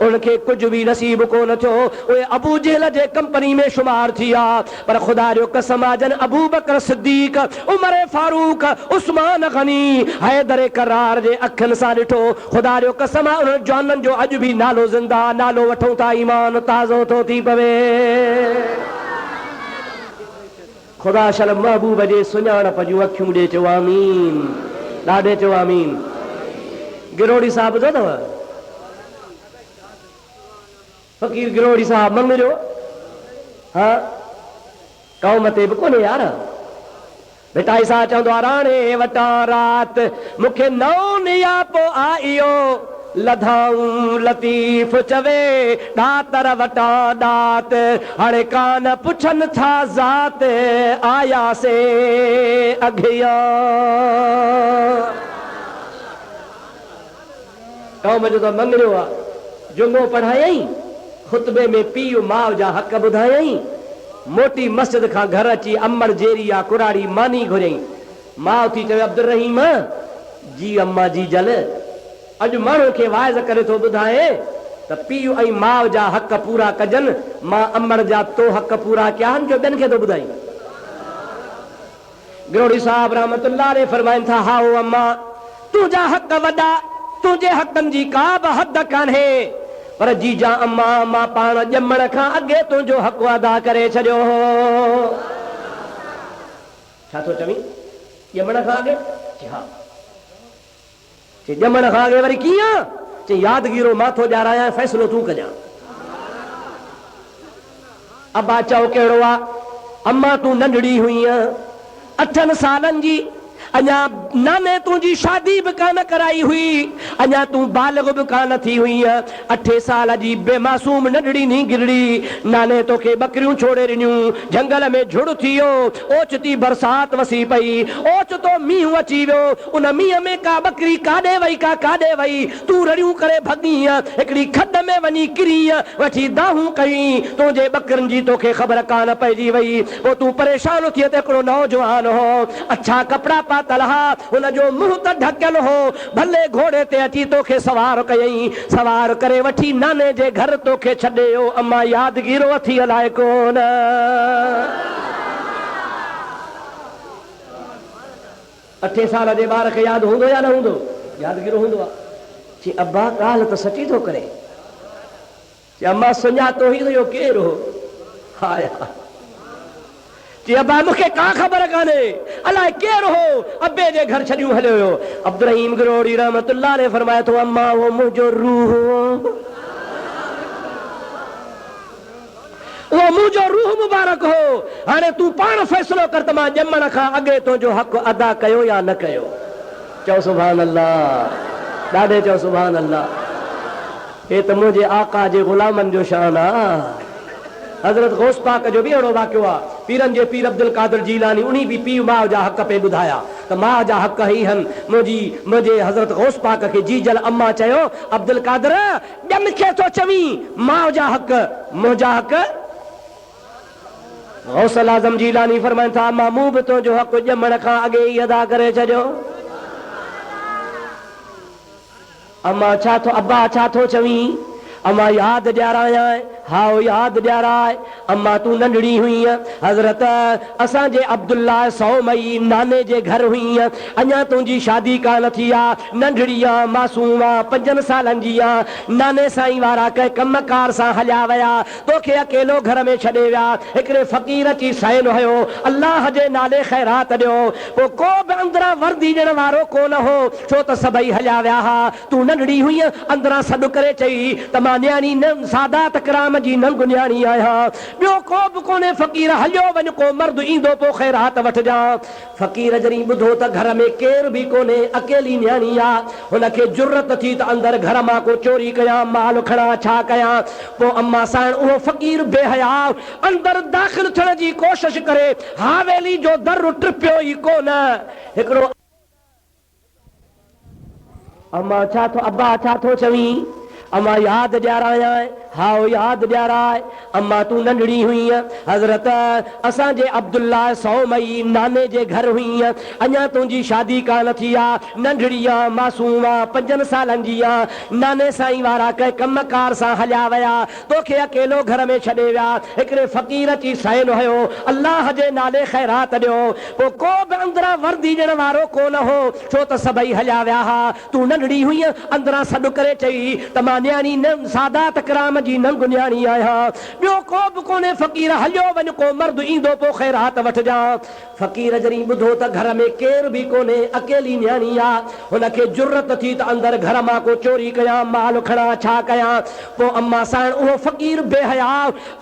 उनखे कुझु बि नसीब कोन थियो। उहे अबू जहल जे कंपनी में शुमार थी विया पर ख़ुदा जो कसम आहे जन अबू बकर सिद्दीक उमर फारूक उस्मान गनी हैदर करार जे अखियुनि सां ॾिठो ख़ुदा जो कसम आहे उन्हनि जवाननि जो अॼु बि नालो ज़िंदा नालो वठूं था ईमान ताज़ो थो थी पवे। खुदा शल महबूब जे सुञाणप जूं अखियूं ॾे चओ आमीन ॾाढे चओ आमीन। गिरोड़ी साहब ॿुधो अथव फ़कीर गिरोड़ी साहब मंग जो हा क़ौम ते बि कोन्हे यार बेटा ईसा चवंदो आहे राणे वटा रात मूंखे नओं नियापो आइयो लधाऊं लतीफ़ चवे ॾातर वटा ॾात हाणे कान पुछनि था ज़ात आयासे अघिया कौम जो त मंगरियो आहे जुमो पढ़ायई ख़ुतबे में पीउ माउ जा हक़ ॿुधायई मोटी मस्जिद खां घर अची अमड़ जेरी आहे कुराड़ी मानी घुरियई माउ थी चवे अब्दुल रहीम जी अम्मा जी जल अॼु माण्हू खे वाइज़ करे थो ॿुधाए त पीउ ऐं माउ जा हक़ पूरा कजनि मां अमड़ जा तो हक़ पूरा कया आहिनि जो ॿियनि खे थो ॿुधाई गिरोड़ी साहब रहमतुल्लाह अलैह फरमाइनि था हाओ अम्मा तुंहिंजा हक़ वॾा तुंहिंजे हक़नि जी का बि हद कान्हे पर जीजा अम्मा मां पाण ॼमण खां अॻे तुंहिंजो हक़ अदा करे छॾियो हो छा थो चवीं ॼमण खां अॻे हा ॼमण खां अॻे वरी कीअं चई यादगिरो माथो ॼारायां फ़ैसिलो तूं कजां अब्बा चओ कहिड़ो आहे अम्मा तूं नंढड़ी हुई 8 सालनि जी अञा नाने तुंहिंजी शादी बि कान कराई हुई अञा तूं बालिग बि कान थी हुई 8 साल जी बेमासूम नंढड़ी नी गिरड़ी नाने तोखे बकरियूं छोड़े ॾिनियूं जंगल में झुड़ थी वियो ओचिती बरसात वसी पई ओचितो मींहुं अची वियो उन मींहं में का बकरी काॾे वई का काॾे वई तूं रड़ियूं करे भॻी हिकिड़ी खॾ में वञी किरी वठी दाहूं कई तुंहिंजे बकरियुनि जी तोखे ख़बर कान पइजी वई पोइ तूं परेशान थी त हिकिड़ो नौजवान हो अच्छा कपिड़ा तलहा उन जो मुंह त ढकियल हो भले घोड़े ते अची तोखे सवार कयई सवार करे वठी नाने जे घर तोखे छॾियो अम्मा यादगिरो अथी अलाए कोन 8 साल जे ॿार खे यादि हूंदो या न हूंदो यादगिरो हूंदो आहे चई अब्बा ॻाल्हि त सची थो करे चई अम्मा सुञातो ई इहो केरु हो हा अब्बा मूंखे का ख़बर कान्हे अलाए केरु हो अब्बे जे घर छॾियूं हलियो हुयो अब्दुल रहीम गिरोड़ी रहमतुल्लाह अलैह फरमाए थो अम्मा वो मुंहिंजो रूह उहो मुंहिंजो रूह मुबारक हो हाणे तूं पाण फ़ैसिलो कर त मां ॼमण खां अॻे तुंहिंजो हक़ अदा कयो या न कयो चओ सुभान अल्लाह ॾाढे चओ सुभान अल्लाह हे त मुंहिंजे आका जे ग़ुलामनि जो शान आहे हज़रत गौस पाक जो बि अहिड़ो वाक़ियो आहे पीरनि जे पीर अब्दुल कादिर जीलानी उन्ही बि पीउ माउ जा हक़ पे ॿुधाया त माउ जा हक़ ई आहिनि मुंहिंजे हज़रत गौस पाक खे जीजल अम्मा चयो अब्दुल कादिर ॼम खे थो चवीं माउ जा हक़ मुंहिंजा हक़ गौसल आज़म जीलानी फरमाइनि था अम्मा मूं बि तुंहिंजो हक़ ॼमण खां अॻे ई अदा करे छॾियो अम्मा छा थो अब्बा छा थो चवीं अम्मा यादि ॾियारायां हाओ यादि ॾियाराए अम्मा तूं नंढड़ी हुई हज़रत असांजे अब्दुल्ला 100 मई नाने जे घर हुई अञा तुंहिंजी शादी कान थी आहे नंढड़ी आहे मासूम आहे 5 सालनि जी आहे नाने साईं वारा कंहिं कमकार सां हलिया विया तोखे अकेलो घर में छॾे विया हिकिड़े फ़क़ीर अची साइन हुयो अल्लाह जे नाले ख़ैरात ॾियो पोइ को बि अंदरां वर्दी ॾियण वारो कोन हो छो त सभई हलिया विया हा तूं नंढड़ी हुई अंदरां सॾु करे चई त मां न्याणी न सादात कराम जी नंग न्याणी आहियां ॿियो को बि कोन्हे फ़क़ीर हलियो वञ को मर्द ईंदो पोइ ख़ैरात वठिजां फ़क़ीर जॾहिं ॿुधो त घर में केरु बि कोन्हे अकेली न्याणी आहे हुनखे ज़रूरत थी त अंदरि घर मां को चोरी कयां माल खणा छा कयां पोइ अम्मा साण उहो फ़क़ीर बेहया अंदरि दाख़िल थियण जी कोशिश करे हावेली जो दर टिपियो ई कोन हिकिड़ो अम्मा छा थो अब्बा छा थो चवीं अम्मा यादि ॾियारायां हाओ यादि ॾियाराए अम्मा तूं नंढड़ी हुई हज़रत असांजे अब्दुल्ला 100 मई नाने जे घर हुई अञा तुंहिंजी शादी कान थी आहे नंढड़ी आहे मासूम आहे 5 सालनि जी आहे नाने साईं वारा कंहिं कमकार सां हलिया विया तोखे अकेलो घर में छॾे विया हिकिड़े फ़क़ीर अची साइन हुयो अल्लाह जे नाले ख़ैरात ॾियो पोइ को बि अंदरां वर्दी ॾियण वारो कोन हो छो त सभई हलिया विया हा तूं नंढड़ी हुई अंदरां सॾु करे चई त मां न्याणी न सादात कराम जी नंग न्याणी आया ॿियो को बि कोन्हे फ़क़ीर हलियो वञ को मर्द ईंदो पोइ ख़ैरात वठिजा फ़क़ीर जॾहिं ॿुधो त घर में केरु बि कोन्हे अकेली न्याणी आहे हुनखे ज़रूरत थी त अंदरि घर मां को चोरी कयां माल खणा छा कयां पोइ अम्मा साण उहो फ़क़ीर बेहया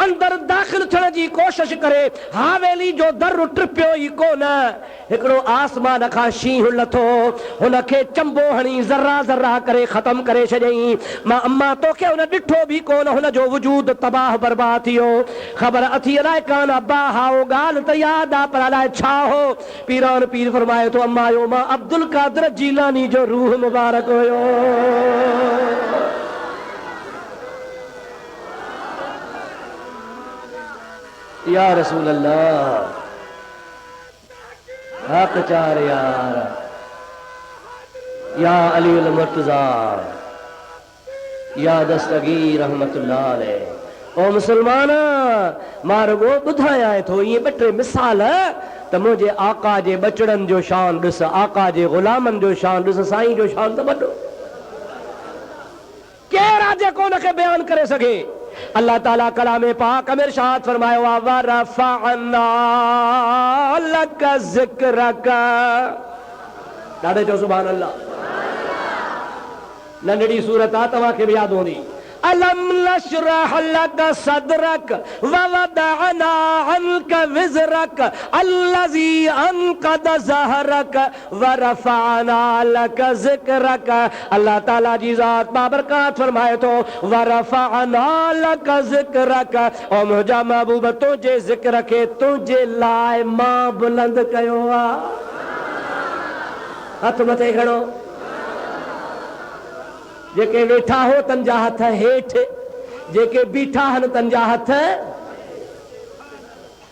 अंदरि दाख़िल थियण जी कोशिशि करे हावेली जो दर टिपियो ई कोन हिकिड़ो आसमान खां शींहुं लथो हुनखे चंबो हणी ज़र्रा ज़र्रा करे ख़तम करे छॾियईं मां अम्मा तोखे हुन ॾिठो बि कोन हुनजो वजूद तबाह बर्बाद थियो ख़बर अथी अलाए कान अब्बा हाओ ॻाल्हि त यादि आहे पर अलाए छा हो पीरान पीर फरमाए थो अम्मा जो मां अब्दुल कादिर जीलानी जो रूह मुबारक हुयो या रसूल अल्लाह हक चार यार या अली उल मुर्तज़ा या दस्तगीर रहमतुल्लाह अलैह ओ मुसलमान मां रुगो ॿुधायां थो इहे ॿ टे मिसाल त मुंहिंजे आका जे बचड़नि जो शान ॾिस आका जे ग़ुलामनि जो शान ॾिस साईं जो शान त वॾो केरु आहे जेको हुनखे बयानु करे सघे अल्लाह ताला कलामे पाक में इरशाद फरमायो आहे वरफ़अना लक ज़िक्रक ॾाढे चओ सुभान अल्लाह नंढड़ी सूरत आहे तव्हांखे बि यादि हूंदी अलम नशरह लक सदरक ववदअना अन्क विज़रक अल्लज़ी अनक़द ज़हरक वरफ़अना लक ज़िक्रक अल्लाह ताला जी ज़ात बाबरकात फरमाए थो वरफ़अना लक ज़िक्रक ओ मुंहिंजा महबूब तुंहिंजे ज़िक्र खे तुंहिंजे लाइ मां बुलंद कयो आहे हथ मथे खणो जेके वेठा हो तंजा हथ हेठि जेके बीठा आहिनि तंजा हथ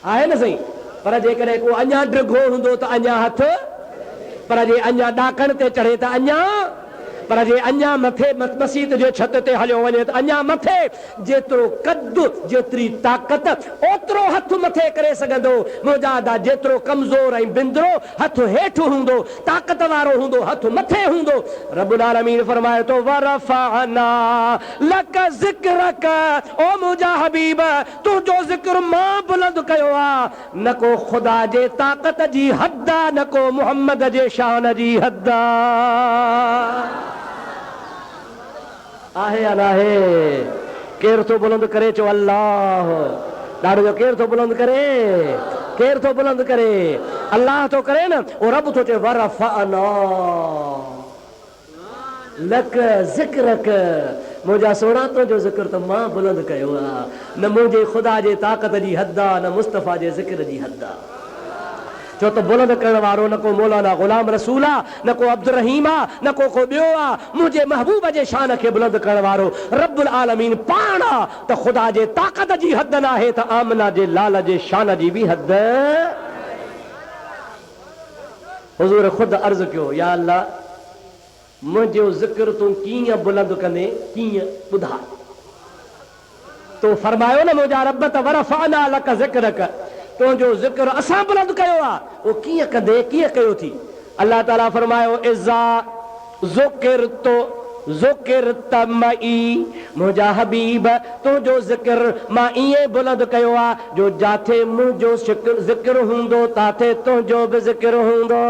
आहे न सही पर जेकॾहिं को अञा ड्रिघो हूंदो त अञा हथ पर जे अञा ॾाकण ते चढ़े त अञा पर जे अञा मथे मस्जिद जे छत ते हलियो वञे त अञा मथे जेतिरो कद जेतिरी ताक़त ओतिरो हथ मथे करे सघंदो मुंहिंजा दा जेतिरो कमज़ोर ऐं बिंदरो हथ हेठि हूंदो ताक़त वारो हूंदो हथ मथे हूंदो रब्बुल आलमीन फरमाए थो वरफ़अना लक ज़िक्रक ओ मुंहिंजा हबीब तुंहिंजो ज़िक्र मां बुलंद कयो आहे न को ख़ुदा जे ताक़त जी हद आहे न को मुहम्मद जे शान जी हद आहे या नाहे केरु थो बुलंद करे चो अल्लाह ॾाढो जो केरु थो बुलंद करे केरु थो बुलंद करे अल्लाह थो करे न ओ रब थो चए वरफ़अना लक ज़िक्रक मुंहिंजा सोना तुंहिंजो ज़िक्र त मां बुलंद कयो आहे न मुंहिंजे ख़ुदा जे ताक़त जी हद आहे न मुस्तफ़ा जे ज़िक्र जी हद आहे छो त बुलंद करण वारो न को मौलाना ग़ुलाम रसूल आहे न को अब्दुल रहीम आहे न को ॿियो आहे मुंहिंजे महबूब जे शान खे बुलंद करण वारो रब्बुल आलमीन पाण आहे त ख़ुदा जे ताक़त जी हद न आहे त आमना जे लाल जे शान जी बि हद हुज़ूर ख़ुदि अर्ज़ु कयो या अल्लाह मुंहिंजो ज़िक्र तूं कीअं बुलंद कंदे कीअं ॿुधाए तो फरमायो न मुंहिंजा रब त वरफ़अना लक ज़िक्रक तुंहिंजो ज़िक्र असां बुलंद कयो आहे उहो कीअं कंदे कीअं कयो थी अल्लाह ताला फरमायो इज़ा ज़ुकिरतो ज़ुकिरत मई मुंहिंजा हबीब तुंहिंजो ज़िक्र मां ईअं बुलंद कयो आहे जो जिथे मुंहिंजो ज़िक्र हूंदो ताथे तुंहिंजो बि ज़िक्र हूंदो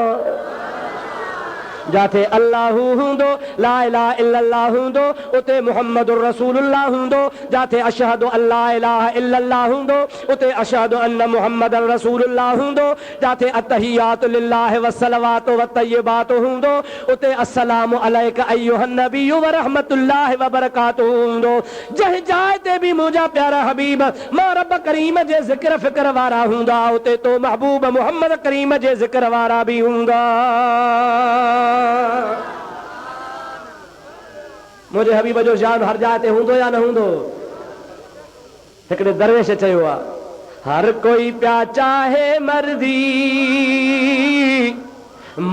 जाते अल्लाह हूंदो ला इलाहा इल्लल्लाह हूंदो उते मुहम्मदुर रसूलुल्लाह हूंदो जाते अशहदु अल्ला इलाहा इल्लल्लाह हूंदो उते अशहदु अन्न मुहम्मदर रसूलुल्लाह हूंदो जाते अत्तहियातु लिल्लाहि वस्सलवातु वत्तय्यिबातु हूंदो उते अस्सलामु अलैका अय्युहन नबिय्यु व रहमतुल्लाहि व बरकातुहू हूंदो जंहिं जाइ ते बि मुंहिंजा प्यारा हबीब मां रब करीम जे ज़िक्र फ़िक्र वारा हूंदा उते तो महबूब मुहम्मद करीम जे ज़िक्र वारा बि हूंदा मुंहिंजे हबीब जो शान हर जाइ ते हूंदो या न हूंदो हिकिड़े दरवेश चयो आहे हर कोई पिया चाहे मर्दी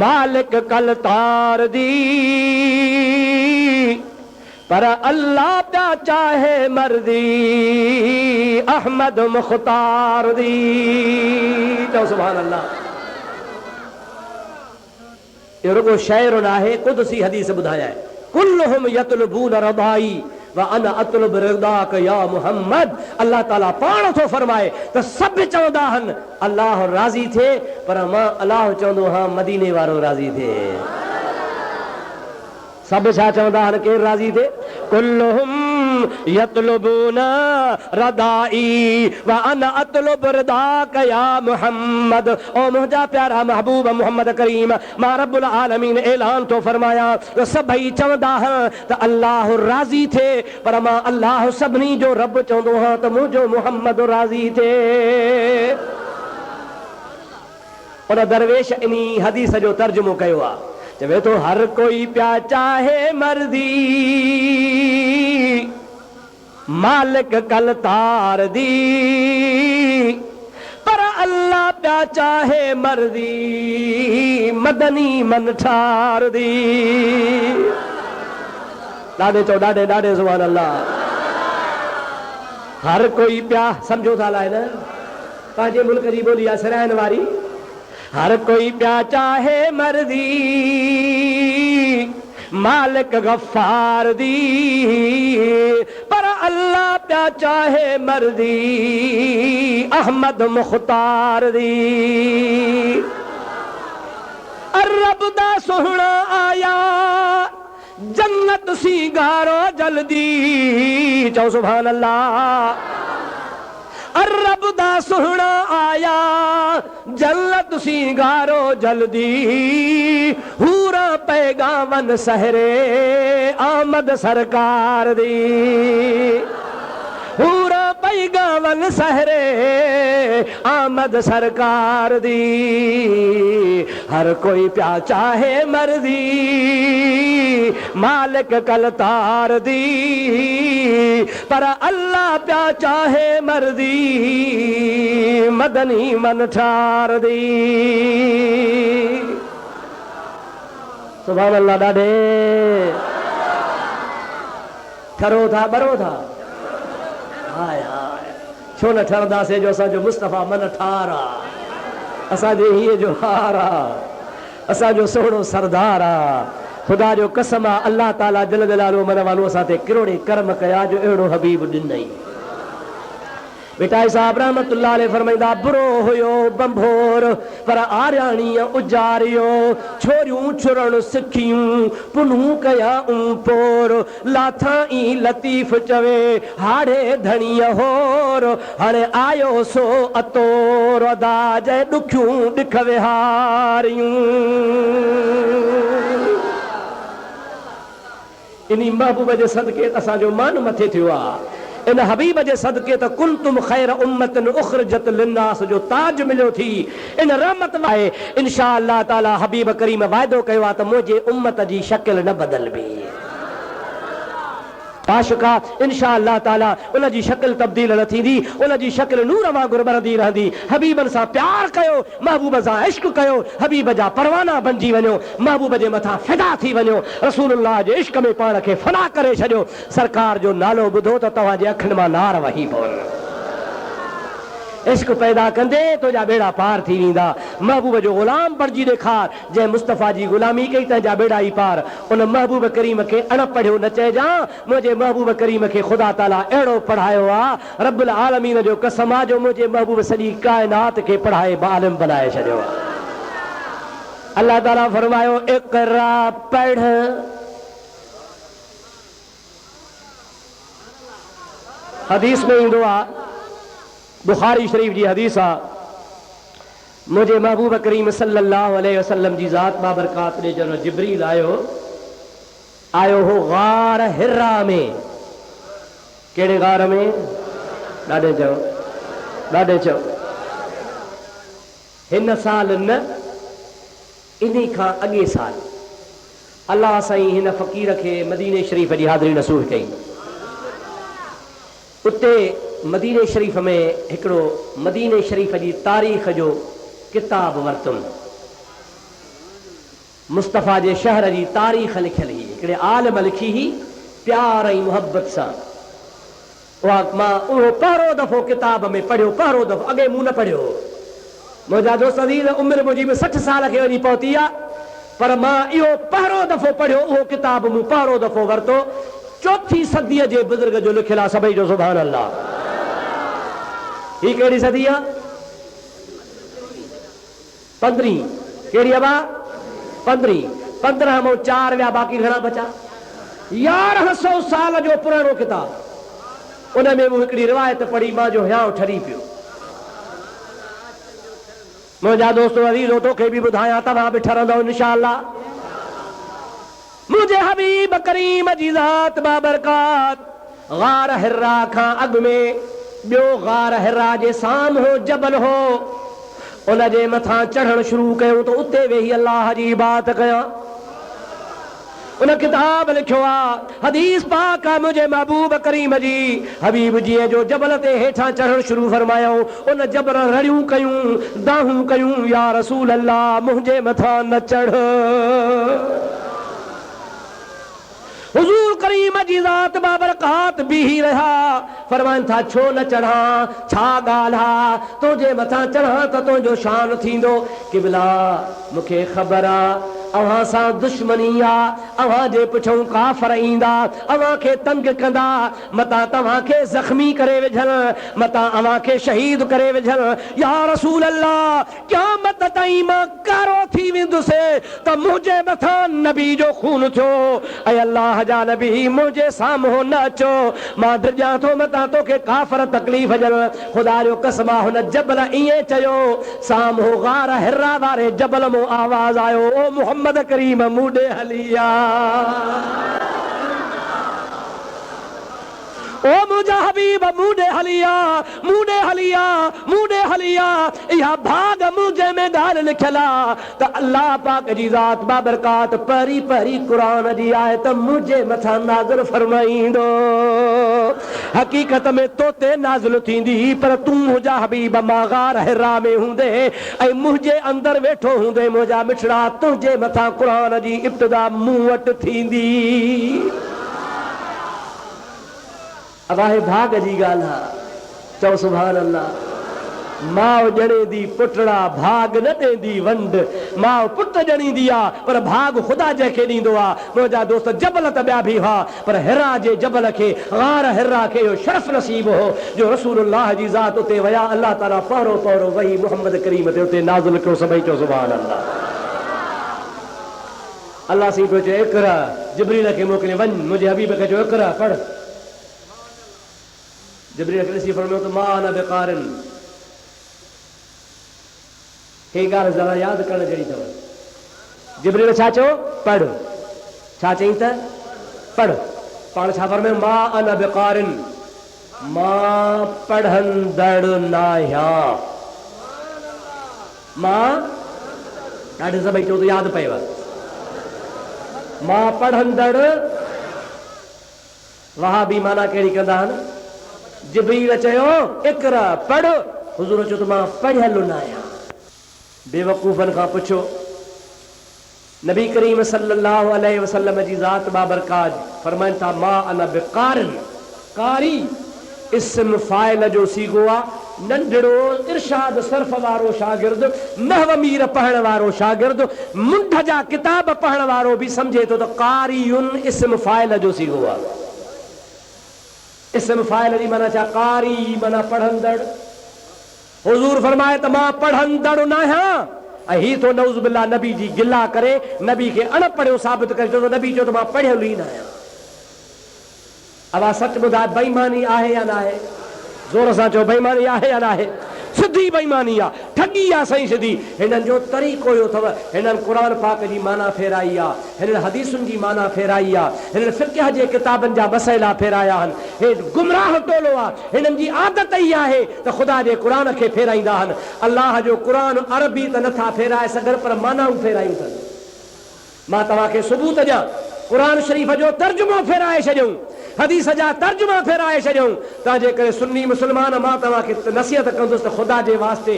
मालिक कल तार दी पर अल्लाह पिया चाहे मर्दी अहमद मुख्तार दी चओ सुभान अल्लाह रुगो शाइर न आहे कुदसी हदीस ॿुधाया कुल्लुहुम यतलबून रदाई व अना अतलुब रिदाक या मुहम्मद। अल्लाह ताला पाण थो फरमाए त सब चवंदा आहिनि अल्लाह राज़ी थे, पर मां अल्लाह चवंदो हां मदीने वारो राज़ी थे। सब छा चवंदा आहिनि केरु राज़ी थे? कुल्लुहुम यतलुबूना रदाई व अना अतलुब रिदाक या मुहम्मद। ओ मुंहिंजा प्यारा महबूब मोहम्मद करीम, मां रब्बुल आलमीन ऐलान तो फरमाया त सभई चवंदा आहिनि त अल्लाह राज़ी थे, पर मां अल्लाह सभिनी जो रब चवंदो हां त मुंहिंजो मुहम्मद राज़ी थे। उन दरवेश इन्ही हदीस जो तर्जुमो कयो आहे, चवे तो हर कोई प्या चाहे मर्दी मालिक कल तार दी, पर अल्लाह प्या चाहे मर्दी मदनी मन ठार दी। ॾाढे चो ॾाढे ॾाढे सुभान अल्लाह। हर कोई प्या समझो था लाए न, पंहिंजे मुल्क जी ॿोली आहे सराइण वारी। हर कोई प्या चाहे मर्दी मालिक गफ्फार दी, पर अल्लाह प्या चाहे मर्दी अहमद मुख्तार दी। रब दा सोहना आया जन्नत सी गारो जल्दी, चओ सुभान अल्लाह। रब दा सोहना आया जन्नत सी गारो जल्दी, हूरा पैगावन सहरे आमद सरकार दी। हूरा पैगावन सहरे आमद सरकार दी। हर कोई प्या चाहे मर्दी मालिक कल तार दी, पर अल्लाह प्या चाहे मर्दी मदनी मन ठार दी। सुभान अल्लाह। ॾाढे ठरो था बरो था, हाय हाय छो न ठरंदासीं जो असांजो मुस्तफ़ा मन ठार आहे, असांजे हीअ जो हार आहे, असांजो सोहणो सरदार आहे। ख़ुदा जो कसम आहे अल्लाह ताला दिल दिलालो मन वालो असां ते किरोड़े कर्म कया जो अहिड़ो हबीब ॾिनई। बेटा साहब रहमतुल्लाह अलैह फरमाईंदा बुरो हुयो बंभोर पर आर्याणीअ उजारियो, छोरियूं छुरण सिखियूं पुनूं कया पोर, लाथा ई लतीफ़ चवे हाड़े धणीअ होर, हाणे आयो सो अतोर अदा जय ॾुखियूं ॾिख विहारियूं। इन्ही महबूब जे सदके असांजो मान मथे थियो आहे। इन हबीब जे सदके त कुंतुम खैर उम्मतन उखरजत लिन्नास जो ताज मिलियो थी। इन रहमत आहे इंशा अल्लाह ताला हबीब करीम वाइदो कयो आहे त मुंहिंजे उम्मत जी शक्ल न बदलबी। आशिका इंशा अल्लाह ताला उन जी शक्ल तब्दील न थींदी, उन जी शक्ल नूर वांगुर बरंदी रहंदी। हबीबन सां प्यार कयो, महबूब सां इश्क कयो, हबीब जा परवाना बणिजी वञो, महबूब जे मथां फिदा थी वञो, रसूलुल्लाह जे इश्क में पाण खे फना करे छॾियो। सरकार जो नालो ॿुधो त तव्हांजे अखियुनि मां नार वही पवनि। इश्क पैदा कंदे तुंहिंजा बेड़ा पार थी वेंदा। महबूब जो ग़ुलाम बणिजी ॾेखार, जंहिं मुस्तफ़ा जी ग़ुलामी कई तुंहिंजा बेड़ा ई पार। उन महबूब करीम खे अण पढ़ियो न चइजां, मुंहिंजे महबूब करीम खे ख़ुदा ताला अहिड़ो पढ़ायो आहे, रब्बुल आलमीन जो कसम आहे जो मुंहिंजे महबूब सॼी काइनात खे पढ़ाए आलिम बनाए छॾियो आहे। अल्लाह ताला फरमायो इक़रा पढ़, हदीस में ईंदो आहे, बुखारी शरीफ जी हदीस आहे, मुंहिंजे महबूब करीम सल्लल्लाहु अलैहि वसल्लम जी ज़ात बाबरकात ॾे जॾहिं जिब्रील आयो हो गार हिरा में। कहिड़े गार में? ॾाढे चओ ॾाढे चओ। हिन साल न, इन्ही खां अॻे साल अल्लाह साईं हिन फ़क़ीर खे मदीने शरीफ़ जी हाज़िरी नसूह कई। उते मदीने शरीफ़ में हिकिड़ो मदीने शरीफ़ जी तारीख़ जो किताब वरितुमि। मुस्तफ़ा जे शहर जी तारीख़ लिखियल हुई, हिकिड़े आलिम लिखी हुई प्यार ऐं मुहबत सां। उहा मां उहो पहिरों दफ़ो किताब में पढ़ियो, पहिरों दफ़ो, अॻे मूं न पढ़ियो। मुंहिंजा दोस्त अज़ीज़ उमिरि मुंहिंजी बि 60 साल खे वञी पहुती आहे, पर मां इहो पहिरों दफ़ो पढ़ियो। उहो किताब मूं पहिरों दफ़ो वरितो। चौथी सदी जे बुजुर्ग जो लिखियल आहे, सभई जो सुभान अल्लाह। ही कहिड़ी सदी आहे? 15। कहिड़ी आहे? 15। 15 में 4 विया, बाक़ी घणा बचा? 1100 साल जो पुराणो किताब। उन में हिकिड़ी रिवायत पढ़ी, मां जो हियां ठरी पियो। मुंहिंजा दोस्तो अज़ीज़ो, तोखे बि ॿुधायां, तव्हां बि ठरंदव इंशाअल्लाह। मुझे हबीब करीम जी ज़ात बाबरकात गार हिरा खां अॻु में ॿियो गार हिरा जे साम्हूं जबल हो, उन जे मथां चढ़णु शुरू कयूं त उते वेही अल्लाह जी इबादत कयां। उन किताब लिखियो आहे, हदीस पाक आहे, मुंहिंजे महबूब करीम जी हबीब जीअं जो जबल ते हेठां चढ़णु शुरू फरमायो, उन जबल रड़ियूं कयूं, दाहूं कयूं, या रसूल अल्लाह मुंहिंजे मथां न चढ़। हुजूर करीम जी ज़ात बाबरकात बीही रहा, फरमाइनि था छो न चढ़ा, छा ॻाल्हि आहे, तुंहिंजे मथां चढ़ा त तुंहिंजो शान थींदो। क़िबला मूंखे ख़बर आहे अव्हां सां दुश्मनी आहे, अव्हां जे पुठियों काफ़र ईंदा, अव्हां खे तंग कंदा, मतां तव्हां खे ज़ख़्मी करे विझनि, मतां अव्हां खे शहीद करे विझनि। या रसूल अल्लाह, क़यामत ताईं मां कारो थी वेंदुसि त मुंहिंजे मथां नबी जो खून थियो। ऐं अल्लाह जा नबी मुंहिंजे साम्हूं न अचो, मां डिॼां थो मतां तोखे काफ़र तकलीफ़ ॾियनि। ख़ुदा जो कसम आहे, हुन जबल ईअं चयो, साम्हूं गार हिरा वारे जबल मां आवाज़ आयो, ओ मोहम्मद करीम मूडे हलिया, ओ मुंहिंजा हबीब मूडे हलिया, मूडे हलिया, मूडे हलिया। इहा भाग मुंहिंजे में ॻाल्हि लिखियल आहे त अल्लाह पाक जी ज़ात बाबरकात परी परी क़ुरान जी आयत मुंहिंजे मथां नाज़िल फरमाईंदो। हक़ीक़त में तोते नाज़िल थींदी, पर तूं मुंहिंजा हबीब मां गार हिरा में हूंदे ऐं मुंहिंजे अंदरि वेठो हूंदे, मुंहिंजा मिठड़ा तुंहिंजे मथां क़ुरान जी इब्तिदा मूं वटि थींदी। अब आहे भाग जी ॻाल्हि आहे, चओ सुभान अल्लाह। माउ ॼणे पुटड़ा, भाग न ॾेंदी वंड, माउ पुट ॼणींदी आहे पर भाग ख़ुदा जंहिंखे ॾींदो आहे। मुंहिंजा दोस्त जबल त ॿिया बि हुआ, पर हिरा जे जबल खे, गार हिरा खे इहो शरफ़ नसीब हो जो रसूलुल्लाह जी ज़ात उते विया, अल्लाह ताला पहरो पहरो वही मुहम्मद करीम ते उते नाज़िल कयो। सभई चओ सुभान अल्लाह। अल्लाह सी पियो चए, इक़रा, जिब्रील खे मोकिले वञ, मुंहिंजे हबीब खे चयो इक़रा पढ़। जिब्रील खे ॾिसी फरमायो त मां अना बिक़ारिन। हे ॻाल्हि ज़रा यादि करण जहिड़ी अथव। जिब्रील छा चयो? पढ़। छा चई त पढ़। पाण छा फरमायो? मां अना बिक़ारिन, मां पढ़ंदड़ न आहियां। मां ॾाढे सभई चओ त यादि पयव, मां पढ़ंदड़। वहाबी माना कहिड़ी कंदा आहिनि? जिब्रील चयो इक़रा पढ़, हुज़ूर चयो त मां पढ़ियल न आहियां। बेवकूफ़नि खां पुछो, नबी करीम सल्लल्लाहु अलैहि वसल्लम जी ज़ात बाबरकात फरमाइनि था मां अना बिक़ारिन। कारी इस्म फ़ाइल जो सीगो आहे, नंढड़ो इरशाद सर्फ वारो शागिर्द, नहव मीर पढ़ण वारो शागिर्द, मुंड जा किताब पढ़ण वारो बि सम्झे थो त कारियुन इस्म फ़ाइल जो सीगो आहे। इस्म फ़ाइल जी माना छा? कारी माना पढ़ंदड़। हुज़ूर फरमाए त मां पढ़ंदड़ न आहियां, ऐं ही थो नऊज़ बिल्लाह नबी जी गिला करे, नबी खे अणपढ़ियो साबित करे चयो त नबी चयो त मां पढ़ियल ई न आहियां। अब सच ॿुधाए, बेईमानी आहे या न आहे? ज़ोर सां चओ, बेईमानी आहे या न आहे? सिधी बेईमानी आहे, ठगी आहे सही सिधी। हिननि जो तरीक़ो इहो अथव, हिननि क़ुरान पाक जी माना फेराई आहे, हिननि हदीसुनि जी माना फेराई आहे, हिननि फ़िक़्ह जे किताबनि जा मसइला फेराया आहिनि। हे गुमराह टोलो आहे, हिननि जी आदत ई आहे त ख़ुदा जे क़ुरान खे फेराईंदा आहिनि। अल्लाह जो क़ुरान अरबी त नथा फेराए सघनि, पर मानाऊं फेरायूं अथनि। मां तव्हांखे सबूत ॾियां, क़ुरान शरीफ़ जो तर्जुमो फेराए छॾियऊं, हदीस जा तर्जुमा फेराए छॾियऊं। तंहिंजे करे सुन्नी मुस्लमान, मां तव्हांखे नसीहत कंदुसि त ख़ुदा जे वास्ते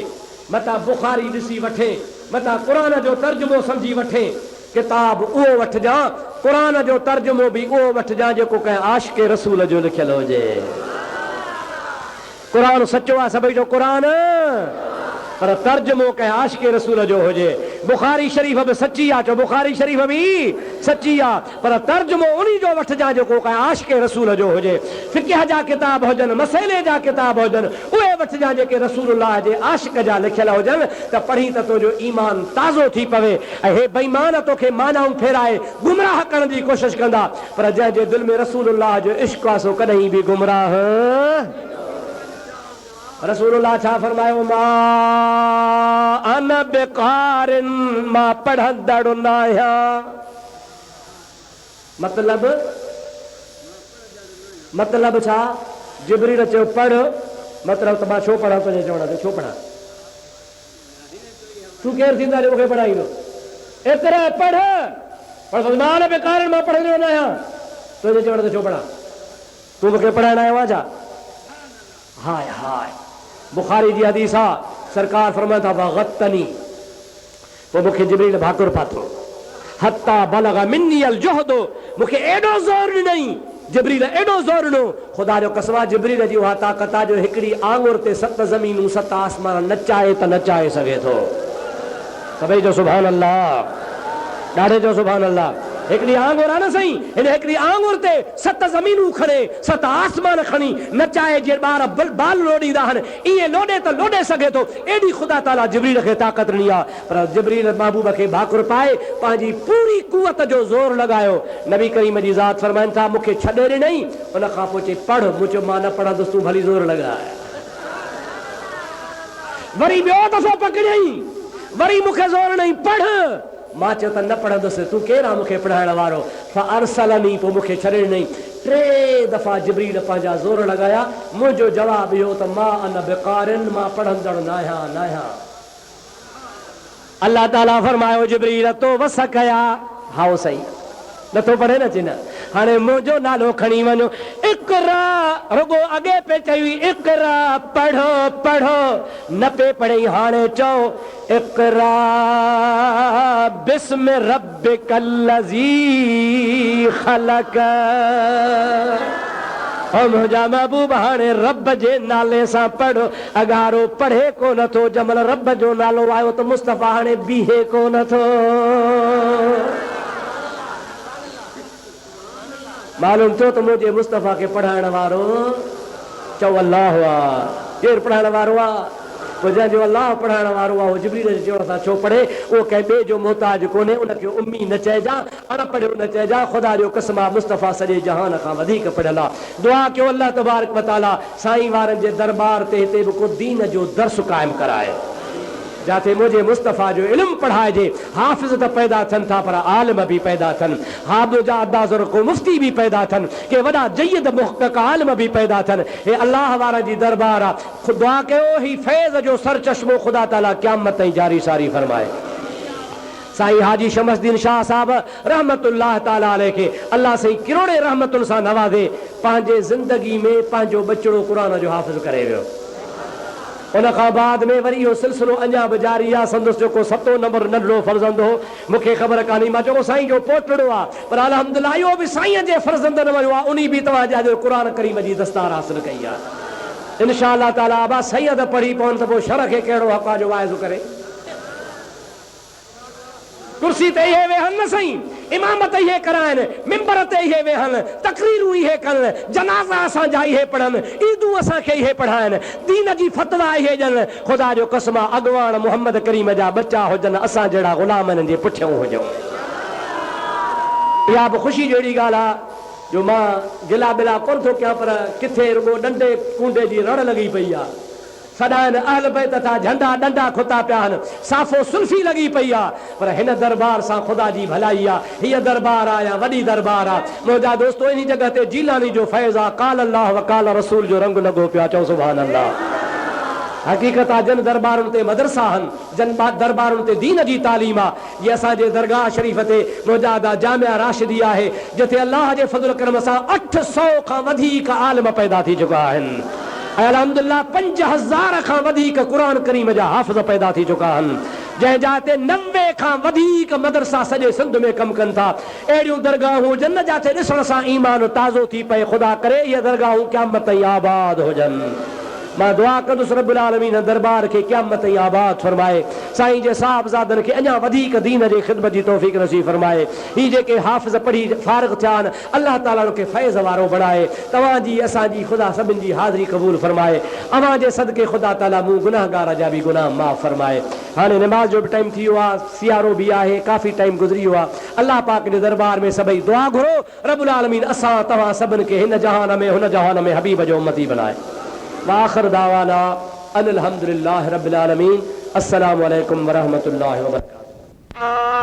मतां बुखारी ॾिसी वठे, मतां क़ुरान जो तर्जुमो सम्झी वठे, किताब उहो वठिजांइ, क़ुरान जो तर्जुमो बि उहो वठिजांइ जेको कंहिं आशिक़े रसूल जो लिखियल हुजे। क़ुरान सचो आहे सभई जो क़ुरान, पर तर्जुमो कंहिं आशिक़े रसूल जो हुजे। बुखारी शरीफ बि सची आहे, चओ बुखारी शरीफ बि सची आहे, पर तर्जुमो उन्ही जो वठिजां जेको कंहिं आशिक़ रसूल जो हुजे। फ़िक़्ह जा किताब हुजनि, मसइले जा किताब हुजनि, उहे वठिजां जेके रसूलुल्लाह जे आशिक़ जा लिखियल हुजनि, त पढ़ी त तुंहिंजो ईमान ताज़ो थी पवे। ऐं हे बेईमान तोखे मानाऊं फेराए गुमराह करण जी कोशिशि कंदा, पर जंहिंजे दिलि में रसूलुल्लाह जो इश्क़ आहे सो कॾहिं बि गुमराह। रसूलुल्लाह छा फरमायो, मां अना बेकारिन, मां पढ़ंदड़ न आहियां। मतलब छा? जिब्रील चयो पढ़, मतलब त मां छो पढ़ां, तुंहिंजे चवण ते छो पढ़ां? तूं केरु थींदा जो मूंखे पढ़ाईंदो? एतिरा पढ़, पर मां अना बेकारिन, मां पढ़ंदड़ न आहियां, तुंहिंजे चवण ते छो पढ़ां? तूं मूंखे पढ़ाइण आयो आहे छा? हाय हाय, बुखारी जी हदीस आहे, सरकार फरमाइनि था वग़तनी, पोइ मूंखे जिब्रील भाकुर पातो, हत्ता बलग मिन्नी अल जुहदो, मूंखे एॾो ज़ोर ॾिनई, जिब्रील एॾो ज़ोर ॾिनो, ख़ुदा जो कसम आहे जिब्रील जी उहा ताक़त आहे जो हिकिड़ी आंगुर ते 7 ज़मीनूं 7 आसमान नचाए त नचाए सघे थो। सभई जो सुभान अल्लाह, ॾाढे जो सुभान अल्लाह। हिकिड़ी आंगुर आहे न साईं, हिन हिकिड़ी आंगुर ते 7 ज़मीनूं खणे, 7 आसमान खणी नचाए, जे ॿार बाल लोॾींदा आहिनि ईअं लोॾे त लोॾे सघे थो, एॾी ख़ुदा ताला जिब्रील खे ताक़त ॾिनी आहे। पर जिब्रील महबूब खे भाकुर पाए पंहिंजी पूरी कुवत जो ज़ोर लॻायो। नबी करीम जी ज़ात फरमाइनि था मूंखे छॾे ॾिनई, उन खां पोइ चई पढ़, मूं चयो मां न पढ़ंदुसि, तूं भली ज़ोर लॻाए। वरी ॿियो दफ़ो पकड़ियई, वरी मूंखे ज़ोर ॾिनई पढ़, मां चयो त न पढ़ंदुसि, तूं केरु आहे मूंखे पढ़ाइण वारो? फअरसलनी, पोइ मूंखे छॾे ॾिनई। 3 दफ़ा जिब्रील पंहिंजा ज़ोर लॻाया, मुंहिंजो जवाबु इहो त मां अन बेकारिन, मां पढ़ंदड़ न आहियां। अल्लाह ताला फरमायो जिब्रील तो वस कया, हाओ सही नथो पढ़े न चिन, हाणे मुंहिंजो नालो खणी वञो, इक़रा, रुगो अॻे पे चई इक़रा, पढ़ो पढ़ो, न पे पढ़ई, हाणे चओ इक़रा बिस्म रब्बिकल लज़ी ख़लक़। ओ मुंहिंजा महबूब हाणे रब जे नाले सां पढ़ो। अगारो पढ़े को नथो, जमल रब जो नालो आयो त मुस्तफ़ा हाणे बीहे को नथो। मालूम थियो त मुंहिंजे मुस्तफ़ा खे पढ़ाइण वारो, चओ अल्लाह आहे। केरु पढ़ाइण वारो आहे? पोइ जंहिंजो अल्लाह पढ़ाइण वारो आहे, उहो जिब्रील जे चवण सां छो पढ़े? उहो कंहिं ॿिए जो मोहताज कोन्हे, उनखे उम्मी न चइजां, अनपढ़ियो न चइजां। ख़ुदा जो कसम आहे मुस्तफ़ा सॼे जहान खां वधीक पढ़ियल आहे। दुआ कयो अल्लाह तबारक व तआला साईं वारनि जे दरबार ते हिते बि को दीन जो दर्स क़ाइमु कराए, जाते मुझे मुस्तफ़ा जो इल्म पढ़ाइजे। हाफ़िज़ त पैदा थियनि था, पर आलिम भी पैदा थियनि, हाफ़िज़ जा अब्बासुर को मुफ्ती भी पैदा थियनि, के वॾा जय्यद मुहक़क़ आलिम भी पैदा थियनि। हे अल्लाह वारा जी दरबार आहे। दुआ कयो ही फैज़ जो सर चश्मो ख़ुदा ताला क़यामत ताईं जारी सारी फरमाए। साईं हाजी शमसदीन शाह साहब रहमतुल्लाह ताला अलैह के अल्लाह साईं किरोड़े रहमतुन सां नवाज़े, पंहिंजे ज़िंदगी में पंहिंजो बचड़ो क़ुरान जो हाफ़िज़ करे वियो। उन खां बाद में वरी इहो सिलसिलो अञा बि जारी आहे। संदसि जेको 7 नंबर नंढड़ो फर्ज़ंद हो, मूंखे ख़बर कान्हे, मां चयो साईं जो पोटड़ो आहे, पर अल्हम्दुलिल्लाह इहो बि साईं जे फर्ज़ंद न वियो आहे, उन बि तव्हांजे अॼु क़ुरान करीम जी दस्तार हासिल कई आहे। इंशा अल्लाह ताला अबा सैयद पढ़ी पवनि त पोइ शर खे कहिड़ो हक़ आहे जो वाइज़ो करे। कुर्सी ते इहे वेहनि न साईं, इमामत इहे कराइनि, मिंबर ते इहे वेहनि, तकरीरूं इहे कनि, जनाज़ा असांजा इहे पढ़नि, ईदूं असांखे इहे पढ़ाइनि, दीन जी फतवा इहे ॾियनि। ख़ुदा जो कसम आहे अॻवान मोहम्मद करीम जा बच्चा हुजनि, असां जहिड़ा ग़ुलाम हिननि जे पुठियां हुजूं। इहा बि ख़ुशी जहिड़ी ॻाल्हि आहे जो मां गिला बिला कोन थो कयां, पर किथे रुगो नंढे कूंडे जी रड़ लॻी पई आहे। सदाइन अहल बैत था झंडा डंडा खुता पिया आहिनि, साफ़ो सुल्फी लॻी पई आहे, पर हिन दरबार सां ख़ुदा जी भलाई आहे। हीअ दरबार आहे या वॾी दरबार आहे। मुंहिंजा दोस्तो इन जॻह ते जीलानी जो फैज़ आहे, काल अल्लाह व काल रसूल जो रंग लॻो पियो आहे। चओ सुभान अल्लाह। हक़ीक़त आहे जन दरबारुनि ते मदरसा आहिनि, जन दरबारुनि ते दीन जी तालीम आहे। जीअं असांजे दरगाह शरीफ़ ते मुजादा जामिया राशिदी आहे, जिथे अल्लाह जे फज़ल करम सां 800 खां वधीक आलिम पैदा थी चुका आहिनि। अल्हम्दुलिल्लाह 5000 खां वधीक क़ुरान करीम जा हाफ़िज़ पैदा थी चुका आहिनि। जंहिं जाते 90 खां वधीक मदरसा सॼे सिंध में कमु कनि था। अहिड़ियूं दरगाहूं हुजनि जाते ॾिसण सां ईमान ताज़ो थी पए। ख़ुदा करे इहे दरगाहूं क़यामत ताईं आबाद हुजनि। मां दुआ कंदुसि रब्बुल आलमीन दरबार के क़यामत ताईं आबाद फरमाए। साईं जे साहबज़ादनि खे अञा वधीक दीन जे ख़िदमत जी तौफ़ीक़ नसीब फरमाए। ही जेके हाफ़िज़ पढ़ी फारिग़ थिया आहिनि अल्लाह ताला उनखे फैज़ वारो बणाए। तव्हांजी असांजी ख़ुदा सभिनि जी हाज़िरी क़बूल फरमाए। अव्हां जे सदके ख़ुदा ताला मूं गुनाहगार जा बि गुनाह माफ़ फरमाए। हाणे नमाज़ जो बि टाइम थी वियो आहे, सियारो बि आहे, काफ़ी टाइम गुज़री वियो आहे। अल्लाह पाक जे दरबार में सभई दुआ घुरो रब्बुल आलमीन असां तव्हां सभिनि खे हिन जहान में हुन जहान में हबीब जो उम्मती बनाए। आख़िर दावाना अनिल हम्दुलिल्लाहि रब्बिल आलमीन। अस्सलामु अलैकुम व रहमतुल्लाहि व बरकातुहू।